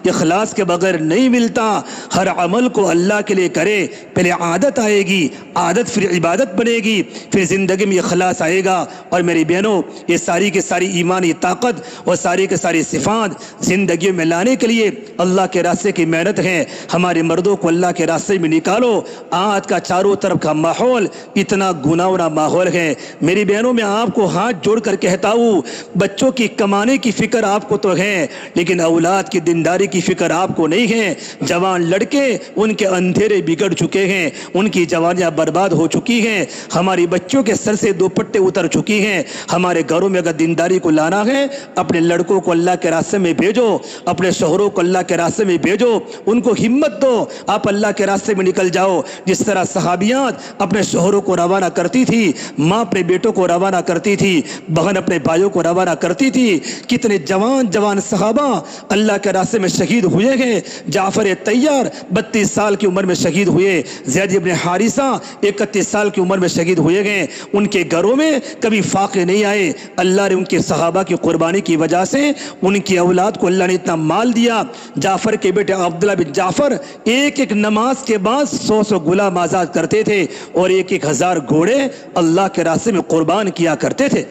اخلاص کے بغیر نہیں ملتا. ہر عمل کو اللہ کے لیے کرے, پہلے عادت آئے گی, عادت پھر عبادت بنے گی, پھر زندگی میں اخلاص آئے گا. اور میری بہنوں, یہ ساری کے ساری ایمانی طاقت اور ساری کے ساری صفات زندگیوں میں لانے کے لیے اللہ کے راستے کی محنت ہے. ہمارے مردوں کو اللہ کے راستے میں نکالو. آج کا چاروں طرف کا ماحول اتنا گناونا ماحول ہے. میری بہنوں, میں آپ کو ہاتھ جوڑ کر کہتا ہوں, بچوں کی کمانے کی فکر آپ کو تو ہے, لیکن اولاد کی دینداری کی فکر آپ کو نہیں ہے. جوان لڑکے, ان کے اندھیرے بگڑ چکے ہیں, ان کی جوانیاں برباد ہو چکی ہیں. ہماری بچوں کے سر سے دوپٹے اتر چکی ہیں. ہمارے گھروں میں اگر دینداری کو لانا ہے, اپنے لڑکوں کو اللہ کے راستے میں بھیجو, اپنے شوہروں کو اللہ کے راستے میں بھیجو, ان کو ہمت دو, آپ اللہ کے راستے میں نکل جاؤ. جس طرح صحابیات اپنے شوہروں کو روانہ کرتی تھی, ماں اپنے بیٹوں کو روانہ کرتی تھی, بہن اپنے بھائیوں کو روانہ کرتی تھی. کتنے جوان صحابہ اللہ کے راستے میں شہید ہوئے ہیں. جعفر طیار 32 سال کی عمر میں شہید ہوئے, زید بن حارثہ 31 سال کی عمر میں شہید ہوئے گئے. ان کے گھروں میں کبھی فاقے نہیں آئے. اللہ نے ان کے صحابہ کی قربانی کی وجہ سے ان کی اولاد کو اللہ نے اتنا مال دیا. جعفر کے بیٹے عبداللہ بن جعفر ایک نماز کے بعد 100 غلام آزاد کرتے تھے, اور 1000 گھوڑے اللہ کے راستے میں قربان کیا کرتے تھے.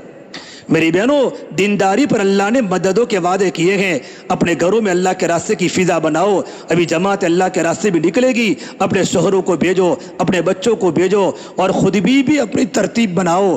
میری بہنوں, دینداری پر اللہ نے مددوں کے وعدے کیے ہیں. اپنے گھروں میں اللہ کے راستے کی فضا بناؤ. ابھی جماعت اللہ کے راستے بھی نکلے گی, اپنے شوہروں کو بھیجو, اپنے بچوں کو بھیجو, اور خود بھی اپنی ترتیب بناؤ.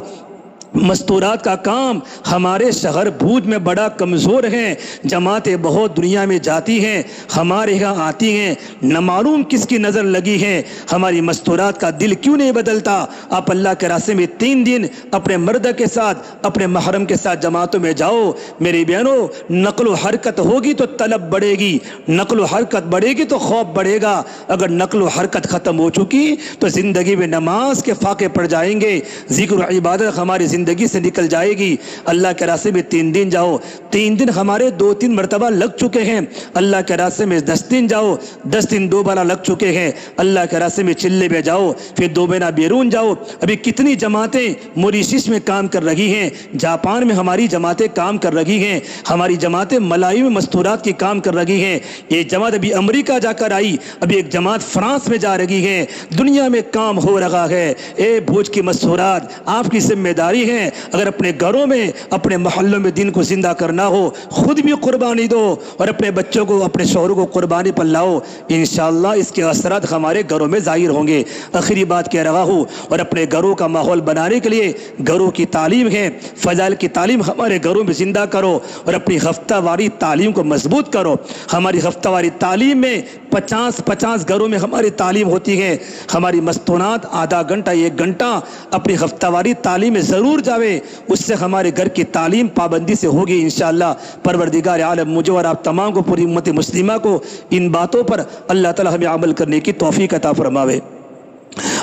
مستورات کا کام ہمارے شہر بھوج میں بڑا کمزور ہیں. جماعتیں بہت دنیا میں جاتی ہیں, ہمارے یہاں آتی ہیں, نہ معلوم کس کی نظر لگی ہے. ہماری مستورات کا دل کیوں نہیں بدلتا؟ آپ اللہ کے راستے میں 3 دن اپنے مرد کے ساتھ, اپنے محرم کے ساتھ جماعتوں میں جاؤ. میری بہنوں, نقل و حرکت ہوگی تو طلب بڑھے گی, نقل و حرکت بڑھے گی تو خوف بڑھے گا. اگر نقل و حرکت ختم ہو چکی تو زندگی میں نماز کے فاقے پڑ جائیں گے, ذکر و عبادت ہماری زندگی سے نکل جائے گی. اللہ کے راستے میں 3 دن جاؤ. 3 دن ہمارے 2-3 مرتبہ لگ چکے ہیں. اللہ کے راستے میں 10 دن جاؤ. 10 دن 2 بار لگ چکے ہیں. اللہ کے راستے میں چلے میں جاؤ, پھر 2 مہینہ بیرون جاؤ. ابھی کتنی جماعتیں موریشس میں کام کر رہی ہیں, جاپان میں ہماری جماعتیں کام کر رہی ہیں, ہماری جماعتیں ملائی میں مستورات کی کام کر رہی ہیں. یہ جماعت ابھی امریکہ جا کر آئی, ابھی ایک جماعت فرانس میں جا رہی ہے. دنیا میں کام ہو رہا ہے. اے بھوج کی مستورات, آپ کی ذمہ داری ہیں، اگر اپنے گھروں میں اپنے محلوں میں دین کو زندہ کرنا ہو خود بھی قربانی دو اور اپنے بچوں کو اپنے شوہروں کو قربانی پر لاؤ، انشاءاللہ اس کے اثرات ہمارے گھروں میں ظاہر ہوں گے۔ آخری بات کہہ رہا ہوں، اور اپنے گھروں کا ماحول بنانے کے لیے گھروں کی تعلیم ہے، فضائل کی تعلیم ہمارے گھروں میں زندہ کرو اور اپنی ہفتہ واری تعلیم کو مضبوط کرو۔ ہماری ہفتہ واری تعلیم میں 50 گھروں میں ہماری تعلیم ہوتی ہے، ہماری مستونات آدھا گھنٹہ 1 گھنٹہ اپنی ہفتہ واری تعلیم میں ضرور جاوے، اس سے ہمارے گھر کی تعلیم پابندی سے ہوگی انشاءاللہ۔ پروردگار عالم مجھے اور آپ تمام کو، پوری امت مسلمہ کو ان باتوں پر اللہ تعالی ہمیں عمل کرنے کی توفیق عطا فرماوے۔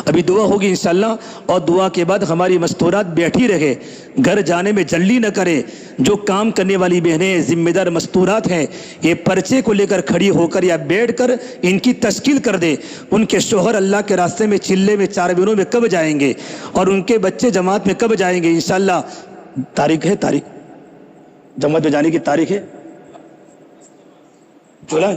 ابھی دعا ہوگی انشاءاللہ، اور دعا کے بعد ہماری مستورات بیٹھی رہے، گھر جانے میں جلدی نہ کرے۔ جو کام کرنے والی بہنیں ذمہ دار مستورات ہیں، یہ پرچے کو لے کر کھڑی ہو کر یا بیٹھ کر ان کی تشکیل کر دے۔ ان کے شوہر اللہ کے راستے میں چلے میں 4 دنوں میں کب جائیں گے اور ان کے بچے جماعت میں کب جائیں گے؟ انشاءاللہ تاریخ ہے، تاریخ جماعت میں جانے کی تاریخ ہے جولائی۔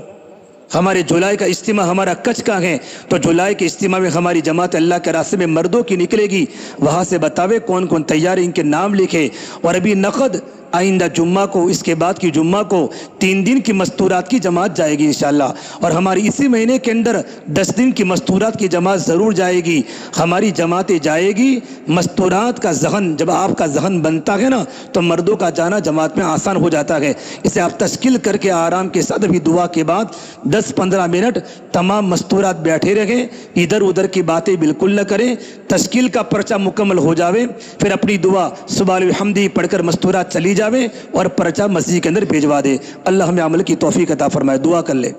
ہمارے جولائی کا اجتماع ہمارا کچھ کا ہے، تو جولائی کے اجتماع میں ہماری جماعت اللہ کے راستے میں مردوں کی نکلے گی۔ وہاں سے بتاوے کون کون تیار ہے، ان کے نام لکھے۔ اور ابھی نقد آئندہ جمعہ کو، اس کے بعد کی جمعہ کو 3 دن کی مستورات کی جماعت جائے گی انشاءاللہ، اور ہماری اسی مہینے کے اندر 10 دن کی مستورات کی جماعت ضرور جائے گی۔ ہماری جماعتیں جائے گی۔ مستورات کا ذہن، جب آپ کا ذہن بنتا ہے نا تو مردوں کا جانا جماعت میں آسان ہو جاتا ہے۔ اسے آپ تشکیل کر کے آرام کے ساتھ ابھی دعا کے بعد 10-15 منٹ تمام مستورات بیٹھے رہیں، ادھر ادھر کی باتیں بالکل نہ کریں۔ تشکیل کا پرچہ مکمل ہو جاوے، پھر اپنی دعا سبحان الحمدی پڑھ کر مستورات چلی جاوے اور پرچہ مسجد کے اندر بھیجوا دے۔ اللہ ہمیں عمل کی توفیق عطا فرمائے۔ دعا کر لے۔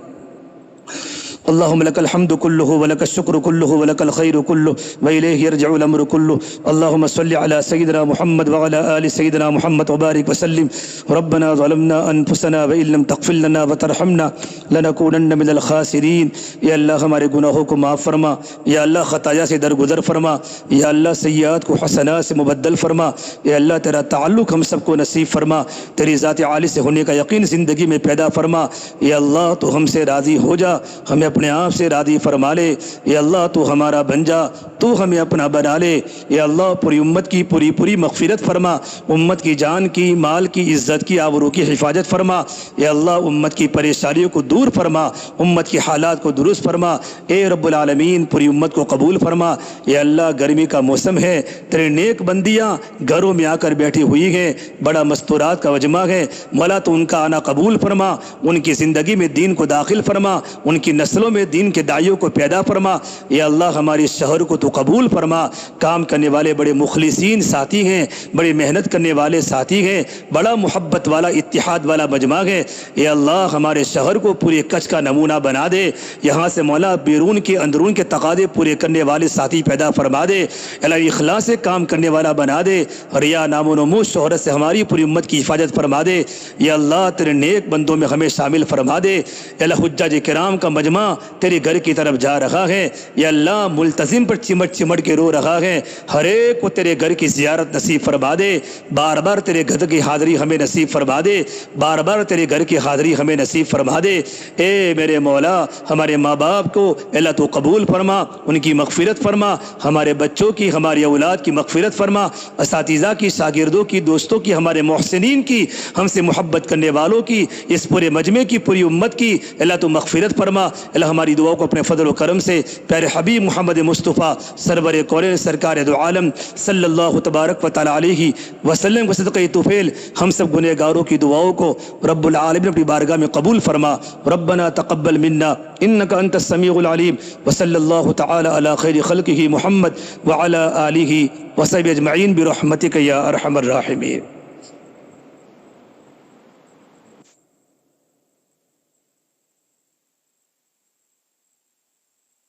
اللهم لك الحمد كله ولك الشكر كله ولك الخير كله وإليه يرجع الأمر كله. اللهم صل على سيدنا محمد وعلى آل سيدنا محمد وبارك وسلم. ربنا ظلمنا أنفسنا وإن لم تغفر لنا وترحمنا لنكونن من الخاسرين. یا اللہ ہمارے گناہوں کو معاف فرما، یا اللہ خطایا سے درگزر فرما، یا اللہ سیئات کو حسنات سے مبدل فرما، یا اللہ تیرا تعلق ہم سب کو نصیب فرما، تیری ذات عالی سے ہونے کا یقین زندگی میں پیدا فرما۔ یا اللہ تو ہم سے راضی ہو جا، ہمیں اپنے آپ سے راضی فرما لے۔ یا اللہ تو ہمارا بن جا، تو ہمیں اپنا بنا لے۔ یا اللہ پوری امت کی پوری مغفرت فرما، امت کی جان کی، مال کی، عزت کی، آبرو کی حفاظت فرما۔ یا اللہ امت کی پریشانیوں کو دور فرما، امت کی حالات کو درست فرما۔ اے رب العالمین پوری امت کو قبول فرما۔ یا اللہ گرمی کا موسم ہے، تیرے نیک بندیاں گھروں میں آ کر بیٹھی ہوئی ہیں، بڑا مستورات کا وجمع ہے، مولا تو ان کا آنا قبول فرما، ان کی زندگی میں دین کو داخل فرما، ان کی نسلوں میں دین کے داعیوں کو پیدا فرما۔ یا اللہ ہمارے شہر کو تو قبول فرما، کام کرنے والے بڑے مخلصین ساتھی ہیں، بڑے محنت کرنے والے ساتھی ہیں، بڑا محبت والا اتحاد والا مجمع ہے۔ یا اللہ ہمارے شہر کو پورے کچھ کا نمونہ بنا دے، یہاں سے مولا بیرون کے اندرون کے تقاضے پورے کرنے والے ساتھی پیدا فرما دے۔ اللہ اخلاص سے کام کرنے والا بنا دے، ریا نام و نمود شہرت سے ہماری پوری امت کی حفاظت فرما دے۔ یا اللہ تیرے نیک بندوں میں ہمیں شامل فرما دے۔ یا اللہ حجاج کرام کا مجمع تیرے گھر کی طرف جا رہا ہے، یا اللہ ملتزم پر چمٹ کے رو رہا ہے، ہر ایک کو تیرے گھر کی زیارت نصیب فرما دے، بار بار تیرے گھر کی حاضری ہمیں نصیب فرما دے، بار بار تیرے گھر کی حاضری ہمیں نصیب فرما دے۔ اے میرے مولا ہمارے ماں باپ کو اللہ تو قبول فرما، ان کی مغفرت فرما، ہمارے بچوں کی، ہماری اولاد کی مغفرت فرما، اساتذہ کی، شاگردوں کی، دوستوں کی، ہمارے محسنین کی، ہم سے محبت کرنے والوں کی، اس پورے مجمع کی، پوری امت کی اللہ تو مغفرت فرما۔ اللہ ہماری دعاؤں کو اپنے فضل و کرم سے پیارے حبیب محمد مصطفیٰ سرور کونین سرکار دو عالم صلی اللہ تبارک و تعالی علیہ وسلم کو صدقہ توفیل ہم سب گنہگاروں کی دعاؤں کو رب العالمین اپنی بارگاہ میں قبول فرما۔ ربنا تقبل منا انک انت السمیع العلیم وصلی اللہ تعالی علی خیر خلقہ محمد وعلی آلہ وصحبہ اجمعین برحمتک یا ارحم الراحمین۔